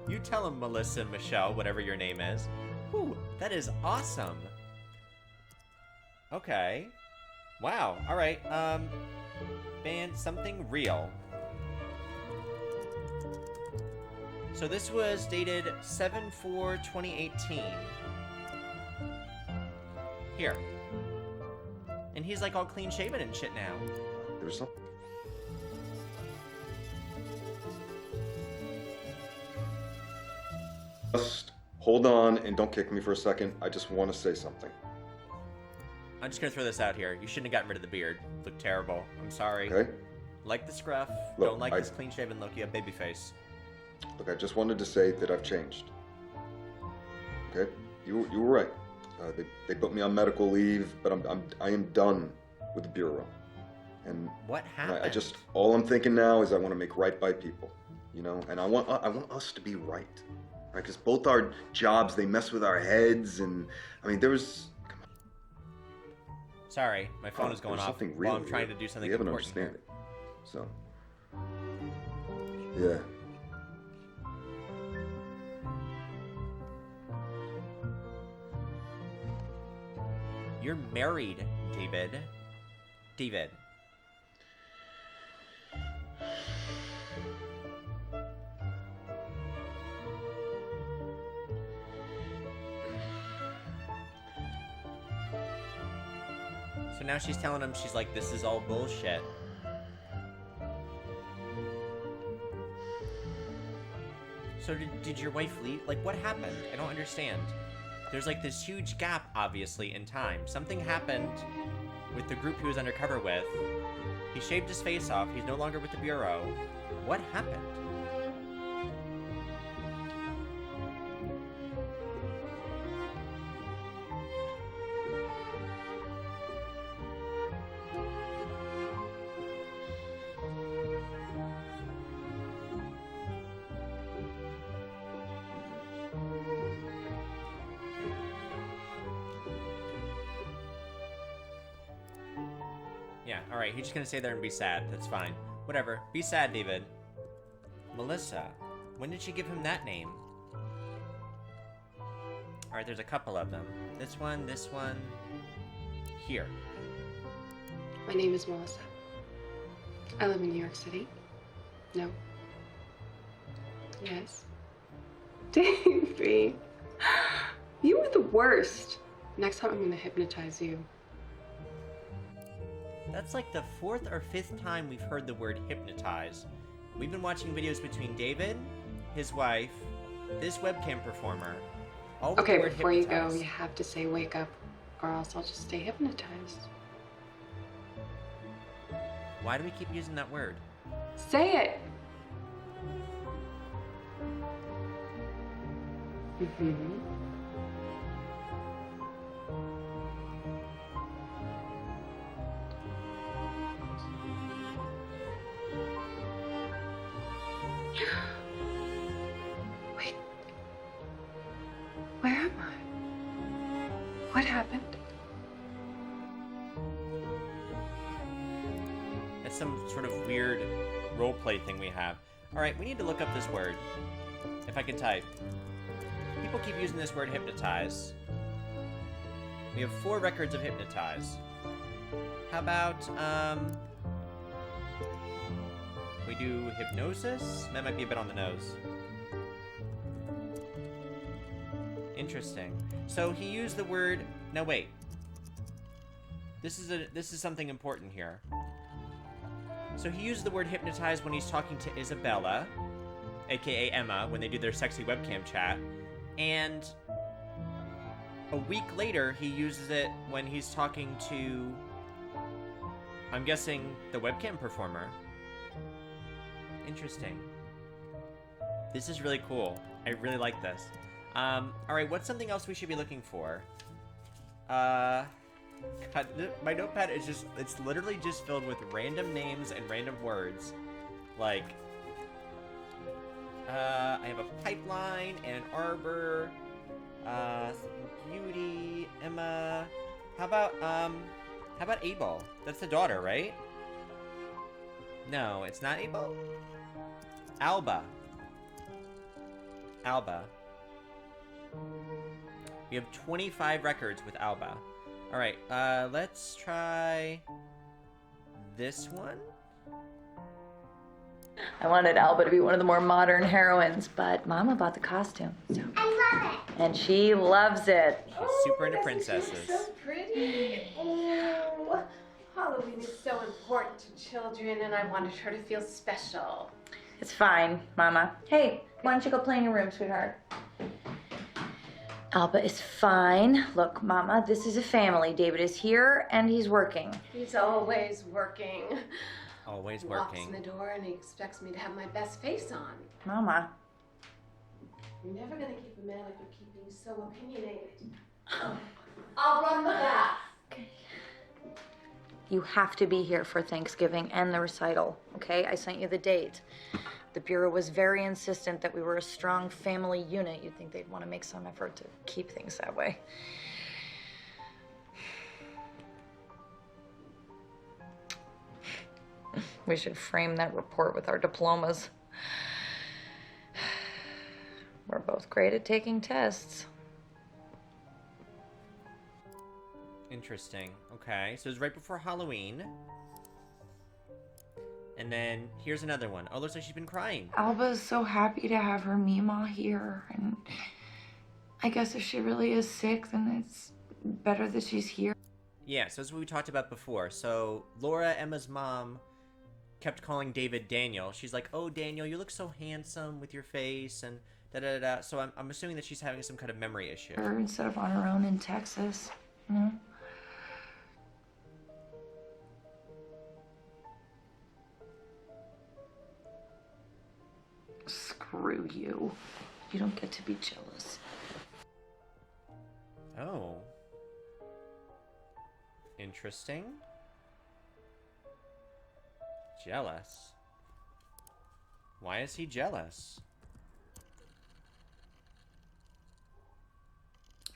You tell him, Melissa, Michelle, whatever your name is. Ooh, that is awesome. Okay. Wow. All right. band something real. So this was dated 7/4/2018. Here. And he's like all clean shaven and shit now. There's some. Just hold on and don't kick me for a second. I just want to say something. I'm just gonna throw this out here. You shouldn't have gotten rid of the beard. Looked terrible. I'm sorry. Okay? Like the scruff. Look, Don't like this clean shaven look. You have baby face. Look, I just wanted to say that I've changed. Okay? You were right. They put me on medical leave, but I am done with the bureau. And What happened? I just all I'm thinking now is I want to make right by people, you know, and I want us to be right, Because both our jobs they mess with our heads, and I mean there was. Come on. Sorry, my phone is going There's off something while really I'm trying to weird. do something We haven't important understand here. it, so. Yeah. You're married, David. David. So now she's telling him, she's like, this is all bullshit. So did your wife leave? Like, what happened? I don't understand. There's like this huge gap, obviously, in time. Something happened with the group he was undercover with. He shaved his face off. He's no longer with the Bureau. What happened? Yeah, alright, he's just gonna stay there and be sad. That's fine. Whatever. Be sad, David. Melissa. When did she give him that name? Alright, there's a couple of them. This one, here. My name is Melissa. I live in New York City. No. Yes. Davey. You were the worst. Next time I'm gonna hypnotize you. That's like the 4th or 5th time we've heard the word hypnotize. We've been watching videos between David, his wife, this webcam performer, all with Okay, the word before you hypnotize. go, you have to say wake up, or else I'll just stay hypnotized. Why do we keep using that word? Say it! Mm-hmm. Wait. Where am I? What happened? That's some sort of weird roleplay thing we have. Alright, we need to look up this word. If I can type. People keep using this word hypnotize. We have 4 records of hypnotize. How about, we do hypnosis? That might be a bit on the nose. Interesting. So he used the word, no wait. This is something important here. So he used the word hypnotize when he's talking to Isabella, aka Emma, when they do their sexy webcam chat. And a week later, he uses it when he's talking to, I'm guessing, the webcam performer. Interesting. This is really cool. I really like this. Alright, what's something else we should be looking for? God, my notepad is just, it's literally just filled with random names and random words. Like, I have a pipeline and an arbor, Beauty, Emma. How about Abel? That's the daughter, right? No, it's not Abel. Alba. Alba. We have 25 records with Alba. Alright, let's try this one. I wanted Alba to be one of the more modern heroines, but Mama bought the costume. So. I love it. And she loves it. She's super into princesses. So pretty. Oh, Halloween is so important to children, and I wanted her to feel special. It's fine, Mama. Hey, why don't you go play in your room, sweetheart? Alba is fine. Look, Mama, this is a family. David is here, and he's working. He's always working. Always He walks working. in the door and he expects me to have my best face on. Mama. You're never gonna keep a man like you're keeping so opinionated. I'll run the bath. You have to be here for Thanksgiving and the recital, okay? I sent you the date. The Bureau was very insistent that we were a strong family unit. You'd think they'd want to make some effort to keep things that way. We should frame that report with our diplomas. We're both great at taking tests. Interesting. Okay, so it's right before Halloween. And then here's another one. Oh, looks like she's been crying. Alba's so happy to have her Mima here, and I guess if she really is sick, then it's better that she's here. Yeah, so that's what we talked about before. So Laura, Emma's mom, kept calling David Daniel. She's like, "Oh, Daniel, you look so handsome with your face," and da-da-da-da. So I'm assuming that she's having some kind of memory issue. Her instead of on her own in Texas, you know? Screw you. You don't get to be jealous. Oh. Interesting. Jealous. Why is he jealous?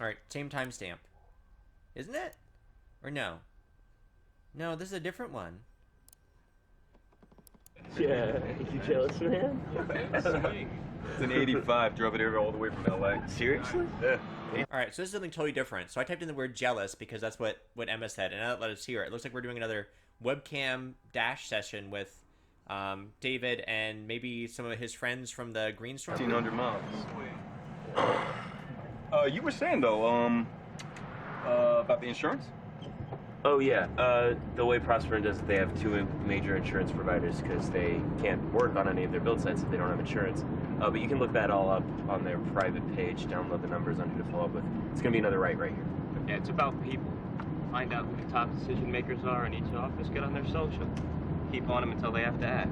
Alright, same timestamp. Isn't it? Or no? No, this is a different one. Yeah, you jealous, man? It's an 85. Drove it here all the way from LA. Seriously? Yeah. Alright, so this is something totally different. So I typed in the word jealous because that's what Emma said, and now that let us hear it. It looks like we're doing another webcam dash session with David and maybe some of his friends from the Green Storm. 1,500 miles. You were saying, though, about the insurance? Oh, yeah. The way Prosper does it, they have two major insurance providers because they can't work on any of their build sites if they don't have insurance. But you can look that all up on their private page, download the numbers on who to follow up with. It's going to be another right here. Yeah, it's about people. Find out who the top decision makers are in each office, get on their social. Keep on them until they have to act.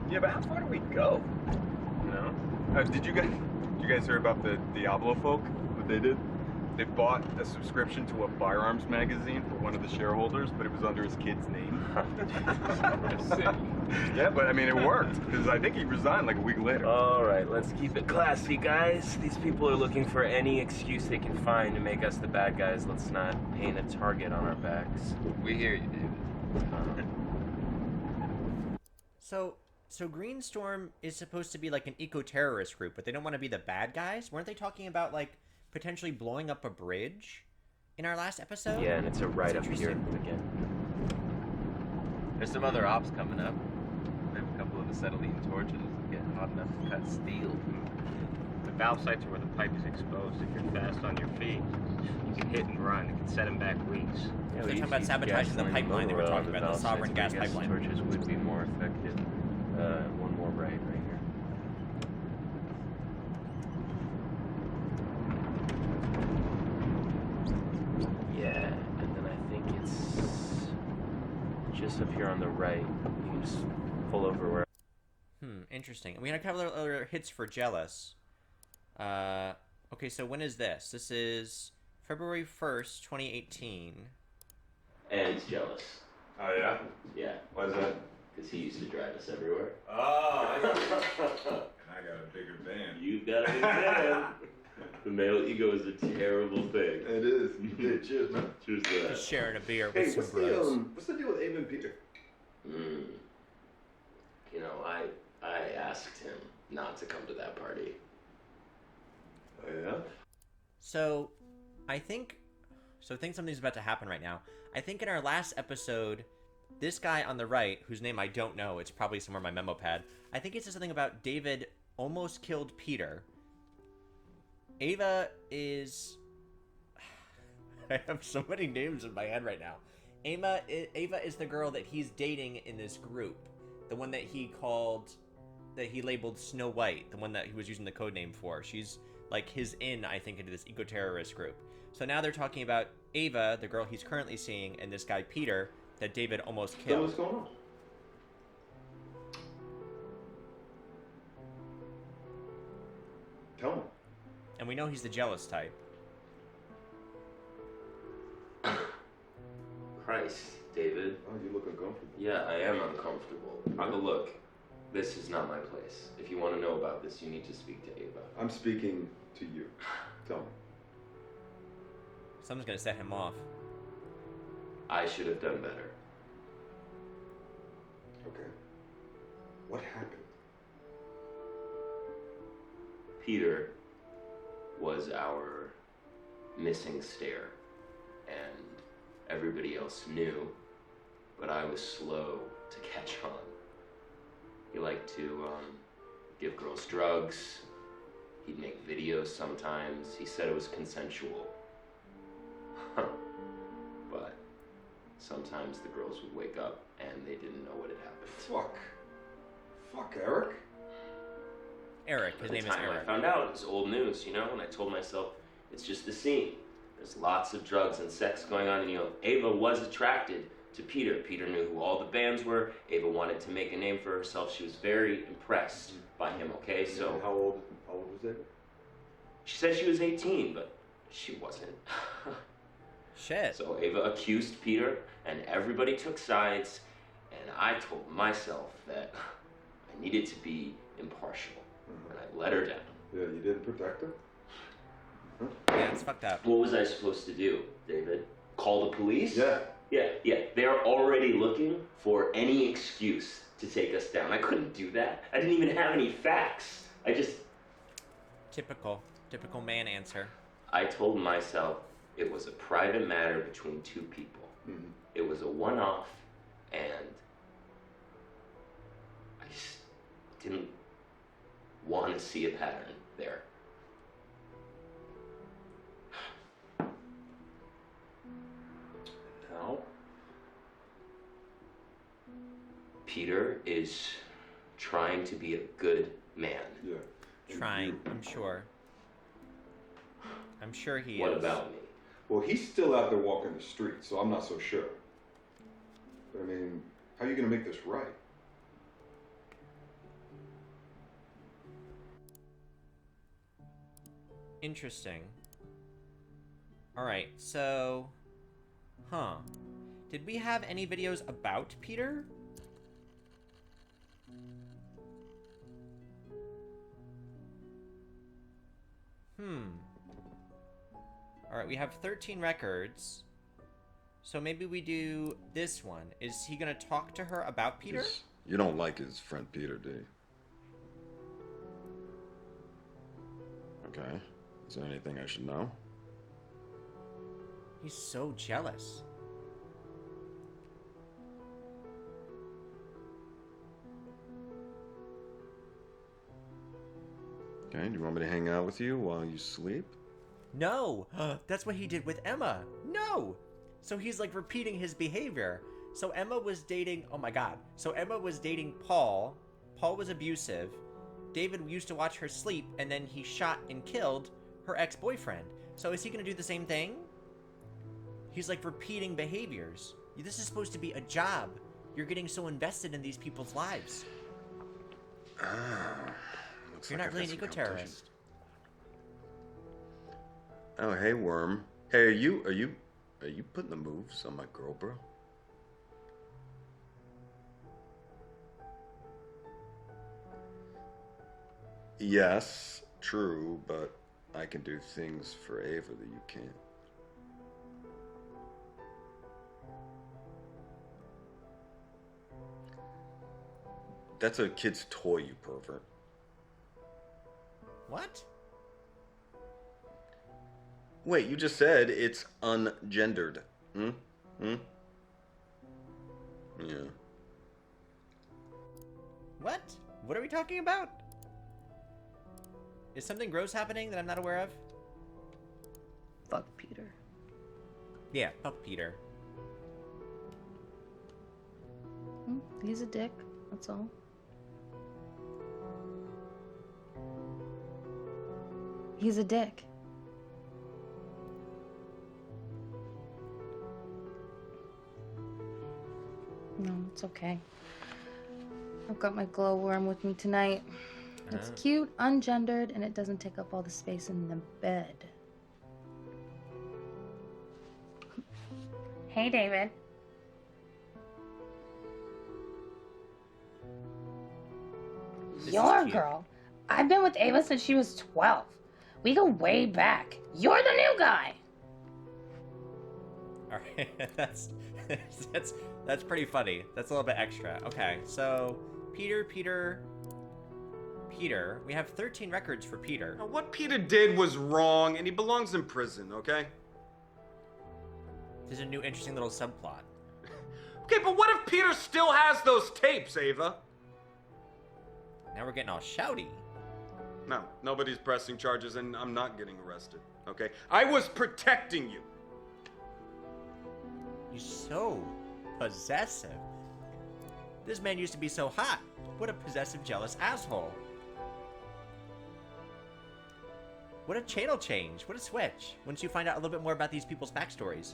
Yeah, but how far do we go? You know? Did you guys hear about the Diablo folk? What they did? They bought a subscription to a firearms magazine for one of the shareholders, but it was under his kid's name. Yeah, but I mean, it worked, because I think he resigned like a week later. All right, let's keep it classy, guys. These people are looking for any excuse they can find to make us the bad guys. Let's not paint a target on our backs. We hear you, David. So Green Storm is supposed to be like an eco-terrorist group, but they don't want to be the bad guys? Weren't they talking about, like, potentially blowing up a bridge in our last episode? Yeah, and it's a right up here again. There's some other ops coming up. We have a couple of acetylene torches that get hot enough to cut steel. The valve sites are where the pipe is exposed. If you're fast on your feet, you can hit and run. It can set them back weeks. Yeah, they're talking about sabotaging the pipeline they were talking about, the sovereign gas pipeline. Torches would be more effective. One more right here. Yeah, and then I think it's just up here on the right. You can just pull over where. Interesting. We had a couple of other hits for Jealous. Okay, so when is this? This is February 1st, 2018. And it's Jealous. Oh, yeah? Yeah. Why is that? Because he used to drive us everywhere. Oh, I got a bigger van. You've got a big van. The male ego is a terrible thing. It is. Cheers, man. Cheers to that. Just sharing a beer Hey, with some bros. what's the deal with Abe and Peter? You know, I asked him not to come to that party. Oh, yeah? So, I think something's about to happen right now. I think in our last episode, this guy on the right, whose name I don't know, it's probably somewhere in my memo pad, I think it says something about David almost killed Peter. Ava is... I have so many names in my head right now. Ava is the girl that he's dating in this group. The one that he labeled Snow White. The one that he was using the code name for. She's like his I think, into this eco-terrorist group. So now they're talking about Ava, the girl he's currently seeing, and this guy Peter that David almost killed. So what's going on? Tell me. And we know he's the jealous type. Christ, David. Oh, you look uncomfortable. Yeah, I am uncomfortable. But look, this is not my place. If you want to know about this, you need to speak to Ava. I'm speaking to you. Tell me. Someone's gonna set him off. I should have done better. Okay. What happened? Peter was our missing stair, and everybody else knew, but I was slow to catch on. He liked to give girls drugs. He'd make videos sometimes. He said it was consensual. But sometimes the girls would wake up and they didn't know what had happened. Fuck, Eric. Eric, his name is Eric. I found out it was old news, you know, and I told myself, it's just a scene. There's lots of drugs and sex going on, and Ava was attracted to Peter. Peter knew who all the bands were. Ava wanted to make a name for herself. She was very impressed by him, okay? So How old was Ava? she said she was 18, but she wasn't. Shit. So Ava accused Peter, and everybody took sides, and I told myself that I needed to be impartial, and I let her down. Yeah, you didn't protect her? Huh? Yeah, it's fucked up. What was I supposed to do, David? Call the police? Yeah. Yeah. They're already looking for any excuse to take us down. I couldn't do that. I didn't even have any facts. I just... Typical man answer. I told myself it was a private matter between two people. Mm-hmm. It was a one-off, and I just didn't want to see a pattern there. Now, Peter is trying to be a good man. Yeah. Trying, I'm sure. I'm sure he What is. about me? Well, he's still out there walking the street, so I'm not so sure. But I mean, how are you going to make this right? Interesting. Alright, so... Did we have any videos about Peter? Alright, we have 13 records. So maybe we do this one. Is he gonna talk to her about Peter? You don't like his friend Peter, do you? Okay. Is there anything I should know? He's so jealous. Okay, do you want me to hang out with you while you sleep? No! That's what he did with Emma. No! So he's like repeating his behavior. So Emma was dating... Oh my god. So Emma was dating Paul. Paul was abusive. David used to watch her sleep, and then he shot and killed her ex-boyfriend. So is he going to do the same thing? He's like repeating behaviors. This is supposed to be a job. You're getting so invested in these people's lives. Looks You're like not I've really got an some eco-terrorist. Oh, hey, Worm. Hey, are you putting the moves on my girl, bro? Yes, true, but I can do things for Ava that you can't. That's a kid's toy, you pervert. What? Wait, you just said it's ungendered. Yeah. What? What are we talking about? Is something gross happening that I'm not aware of? Fuck Peter. Yeah, fuck Peter. He's a dick, that's all. He's a dick. No, it's okay. I've got my glowworm with me tonight. It's cute, ungendered, and it doesn't take up all the space in the bed. Hey, David. Your girl. I've been with Ava since she was 12. We go way back. You're the new guy. All right, that's pretty funny. That's a little bit extra. Okay, so Peter. We have 13 records for Peter. Now, what Peter did was wrong, and he belongs in prison, okay? There's a new interesting little subplot. Okay, but what if Peter still has those tapes, Ava? Now we're getting all shouty. No, nobody's pressing charges, and I'm not getting arrested, okay? I was protecting you. You're so possessive. This man used to be so hot. What a possessive, jealous asshole. What a channel change. What a switch. Once you find out a little bit more about these people's backstories.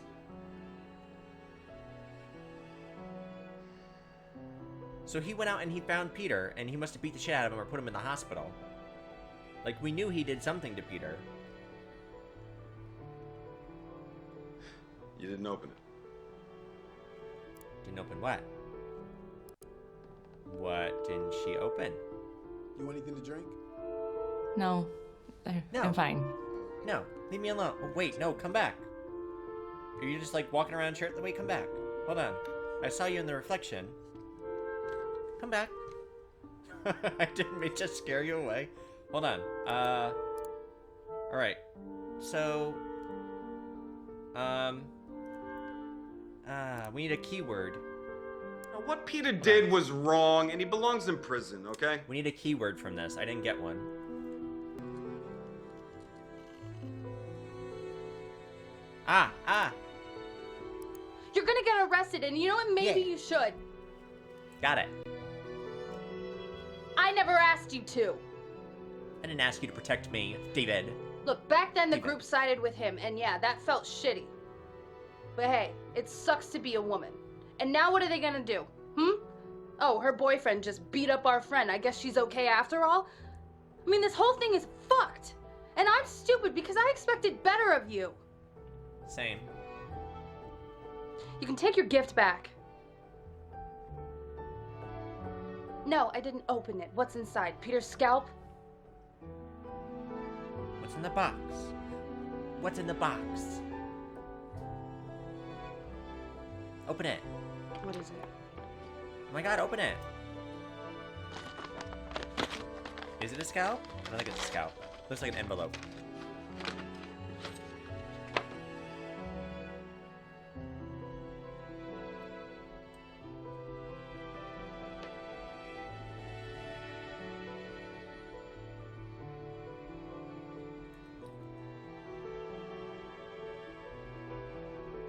So he went out and he found Peter, and he must have beat the shit out of him or put him in the hospital. Like, we knew he did something to Peter. You didn't open it. Didn't open what? What didn't she open? You want anything to drink? No. I'm fine. No, leave me alone. Oh, wait, no, come back. Are you just like walking around shirtless? Wait, come back. Hold on. I saw you in the reflection. Come back. I didn't mean to scare you away. Hold on. Alright. So, we need a keyword. Now, what Peter did was wrong, and he belongs in prison, okay? We need a keyword from this. I didn't get one. Ah! You're gonna get arrested, and you know what? Maybe you should. Got it. I never asked you to. I didn't ask you to protect me, David. Look, back then the group sided with him, and yeah, that felt shitty. But hey, it sucks to be a woman. And now what are they gonna do? Oh, her boyfriend just beat up our friend. I guess she's okay after all? I mean, this whole thing is fucked. And I'm stupid because I expected better of you. Same. You can take your gift back. No, I didn't open it. What's inside? Peter's scalp? What's in the box? What's in the box? Open it. What is it? Oh my god, open it. Is it a scalp? I don't think it's a scalp. Looks like an envelope.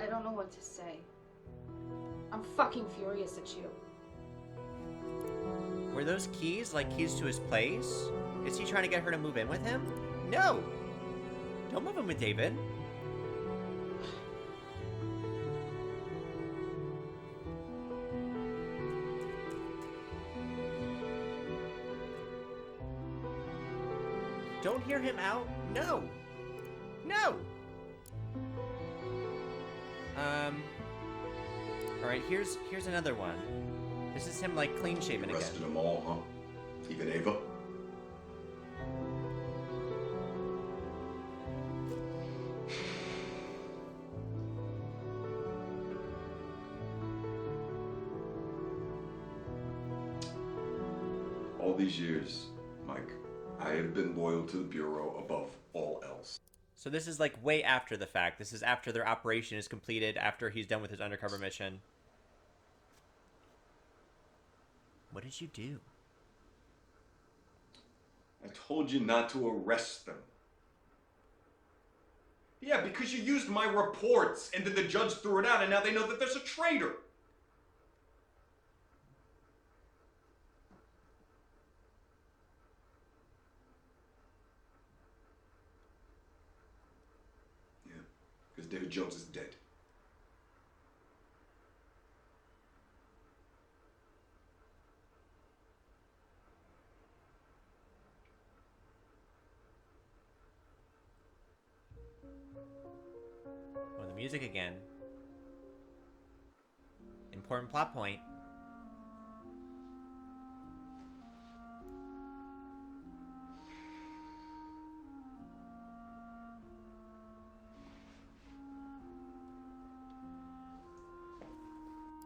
I don't know what to say. I'm fucking furious at you. Were those keys like keys to his place? Is he trying to get her to move in with him? No! Don't move in with David. Don't hear him out? No! No! Alright, here's another one. This is him like clean shaven again. Arrested them all, huh? Even Ava? All these years, Mike, I have been loyal to the Bureau above all else. So this is like way after the fact. This is after their operation is completed, after he's done with his undercover mission. What did you do? I told you not to arrest them. Yeah, because you used my reports, and then the judge threw it out, and now they know that there's a traitor. Yeah, because David Jones is dead. Well, the music again. Important plot point.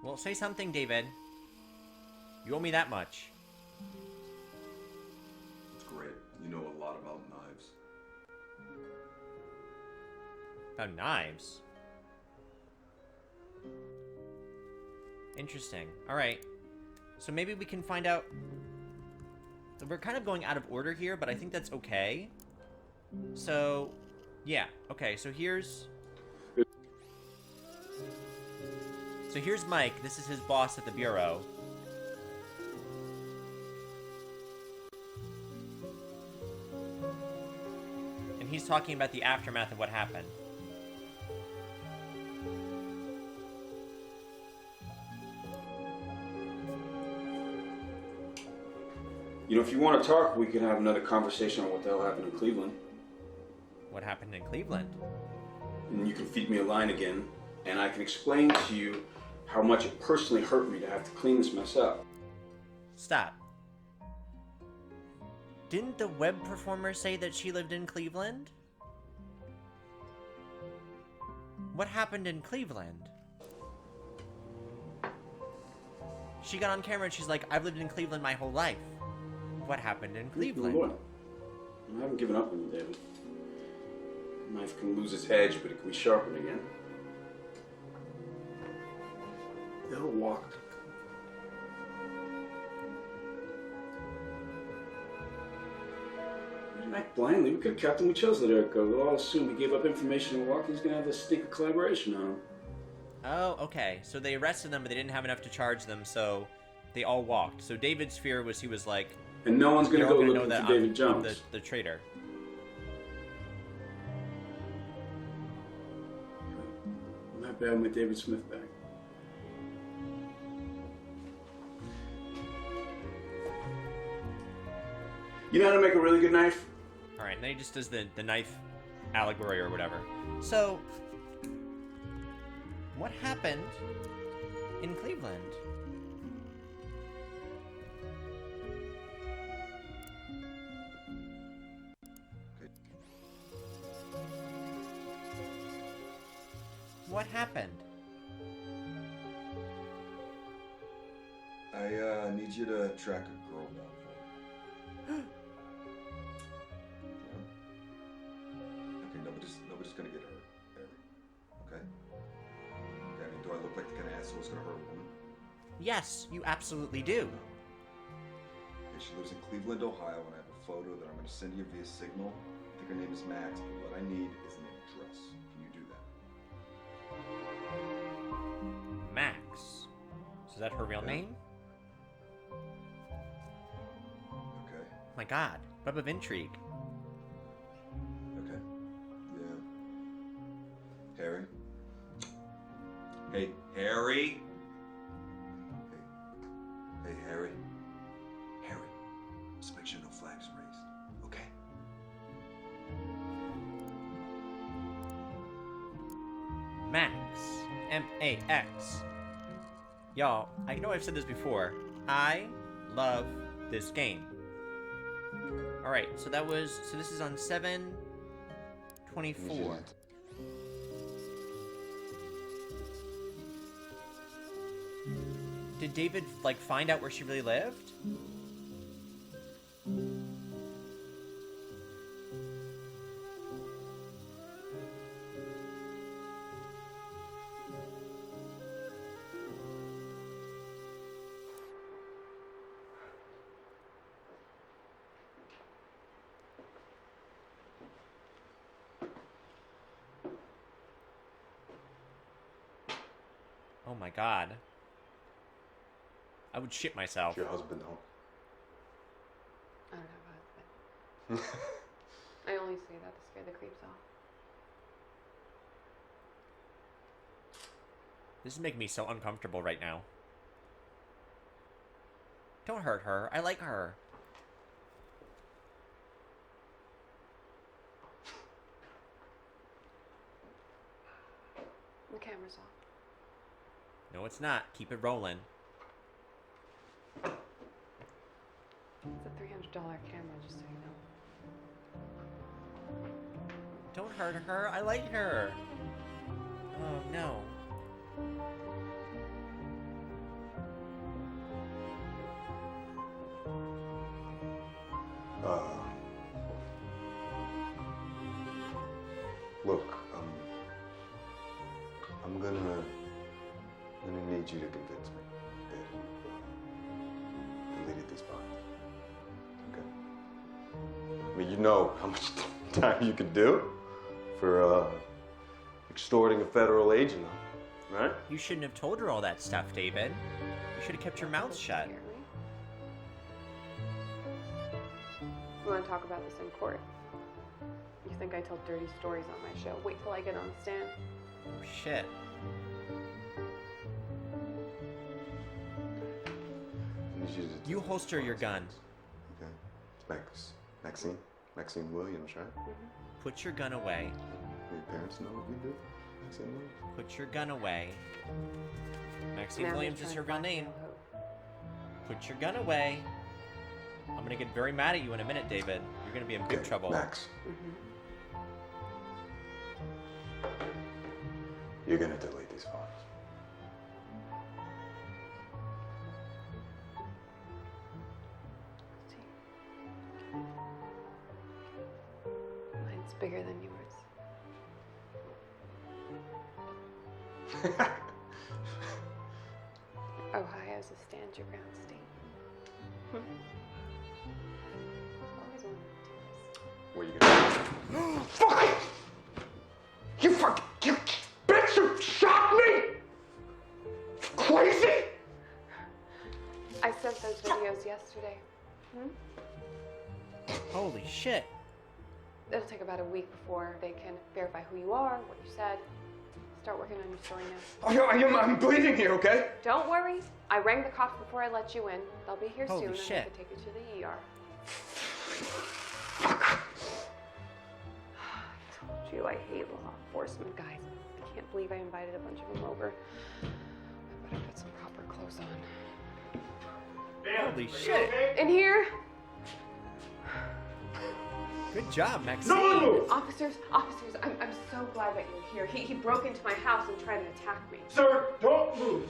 Well, say something, David. You owe me that much. It's great. You know a lot about knives. About knives? Interesting. Alright. So maybe we can find out... We're kind of going out of order here, but I think that's okay. So, yeah. Okay, so here's... So here's Mike. This is his boss at the Bureau. And he's talking about the aftermath of what happened. You know, if you want to talk, we can have another conversation on what the hell happened in Cleveland. What happened in Cleveland? And you can feed me a line again, and I can explain to you how much it personally hurt me to have to clean this mess up. Stop. Didn't the web performer say that she lived in Cleveland? What happened in Cleveland? She got on camera and she's like, I've lived in Cleveland my whole life. What happened in Cleveland? I haven't given up on you, David. A knife can lose its edge, but it can be sharpened again. They all walked. We didn't act blindly. We could have kept him. We chose to let Eric go. They'll all assume he gave up information and walked. He's going to have this stink of collaboration on him. Oh, okay. So they arrested them, but they didn't have enough to charge them, so they all walked. So David's fear was he was like... And no one's going to go looking that for David I'm Jones. the traitor. I'm not bad with David Smith back. You know how to make a really good knife? Alright, and then he just does the knife allegory or whatever. So, what happened in Cleveland? What happened? I need you to track a girl down for me. Okay, nobody's gonna get hurt, Harry. Okay? Okay, I mean, do I look like the kind of asshole who's gonna hurt a woman? Yes, you absolutely do. Okay, she lives in Cleveland, Ohio, and I have a photo that I'm gonna send you via Signal. I think her name is Max, but what I need is an address. Can you do that? Max. So is that her real name? Okay. Oh my god. Web of intrigue. Okay. Yeah. Harry? Hey, Harry? Hey, Harry? Harry, just make sure no flags are raised, okay? Max. M-A-X. Y'all, I know I've said this before. I love this game. Alright, so this is on 7/24. Did David, like, find out where she really lived? my god. I would shit myself. Your husband home? I don't have a husband. I only say that to scare the creeps off. This is making me so uncomfortable right now. Don't hurt her. I like her. The camera's off. No, it's not. Keep it rolling. It's a $300 camera, just so you know. Don't hurt her. I like her. Oh, no. Look, I'm gonna need you to convince me that you deleted these files. Okay? I mean, you know how much time you could do for extorting a federal agent, right? You shouldn't have told her all that stuff, David. You should have kept your mouth shut. You want to talk about this in court? You think I tell dirty stories on my show? Wait till I get on the stand. Oh, shit. You holster your gun. Okay. Maxine Williams, right? Put your gun away. Your parents know what you did? Maxine Williams? Put your gun away. Maxine Now Williams he's is trying her to real name. blackmail Put your gun away. I'm gonna get very mad at you in a minute, David. You're gonna be in big trouble. Max. who. You're gonna delete these files. Mine's bigger than yours. Ohio's a stand your ground state. Always wanted to do this. What are you gonna do? Fuck it! You bitch! You shot me! Crazy! I sent those videos yesterday. Holy shit. It'll take about a week before they can verify who you are, what you said. Start working on your story now. I'm bleeding here, okay? Don't worry. I rang the cops before I let you in. They'll be here Holy soon shit. and they can take you to the ER. I told you I hate law enforcement guys. I can't believe I invited a bunch of them over. I better put some proper clothes on. Holy shit. In here? Good job, Maxine. Officers, I'm so glad that you're here. He broke into my house and tried to attack me. Sir, don't move.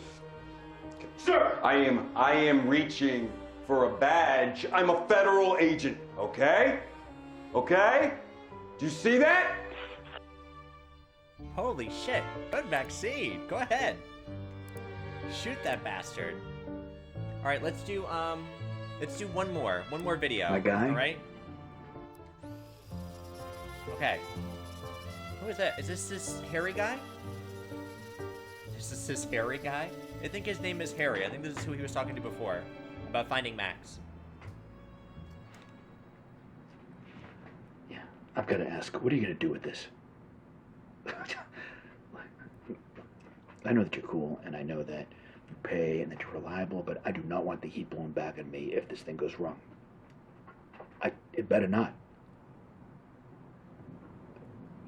Sir! I am reaching for a badge. I'm a federal agent, okay? Okay? Do you see that? Holy shit. Good, Maxine. Go ahead. Shoot that bastard. All right, let's do one more video. My guy? All right. Okay. Who is that? Is this hairy guy? Is this hairy guy? I think his name is Harry. I think this is who he was talking to before about finding Max. Yeah, I've got to ask, what are you going to do with this? I know that you're cool, and I know that you pay and that you're reliable, but I do not want the heat blown back on me if this thing goes wrong. It better not.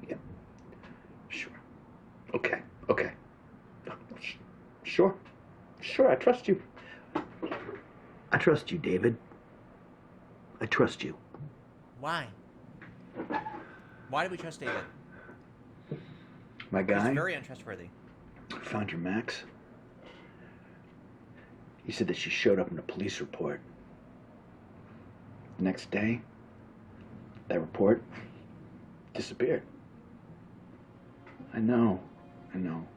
Yeah. Sure. Okay. Sure, I trust you. I trust you, David. I trust you. Why? Why do we trust David? My guy? He's very untrustworthy. Found your Max. He said that she showed up in a police report. The next day, that report disappeared. I know.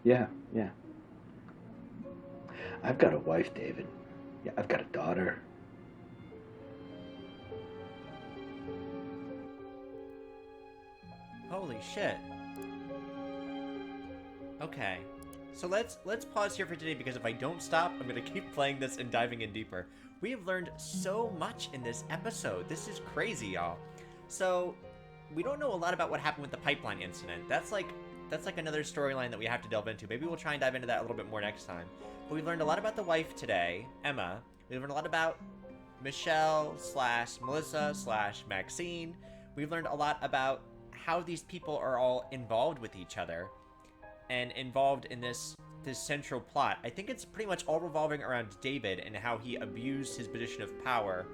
Yeah. I've got a wife, David. Yeah, I've got a daughter. Holy shit. Okay. So let's pause here for today, because if I don't stop, I'm gonna keep playing this and diving in deeper. We have learned so much in this episode. This is crazy, y'all. So we don't know a lot about what happened with the pipeline incident. That's like another storyline that we have to delve into. Maybe we'll try and dive into that a little bit more next time. But we've learned a lot about the wife today, Emma. We've learned a lot about Michelle/Melissa/Maxine. We've learned a lot about how these people are all involved with each other and involved in this central plot. I think it's pretty much all revolving around David and how he abused his position of power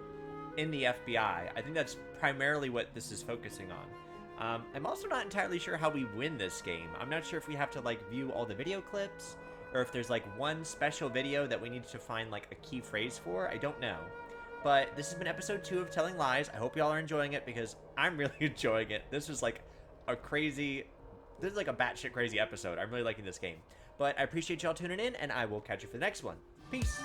in the FBI. I think that's primarily what this is focusing on. I'm also not entirely sure how we win this game. I'm not sure if we have to like view all the video clips, or if there's like one special video that we need to find like a key phrase for. I don't know. But this has been episode 2 of Telling Lies. I hope y'all are enjoying it, because I'm really enjoying it. This is like a batshit crazy episode. I'm really liking this game. But I appreciate y'all tuning in, and I will catch you for the next one. Peace.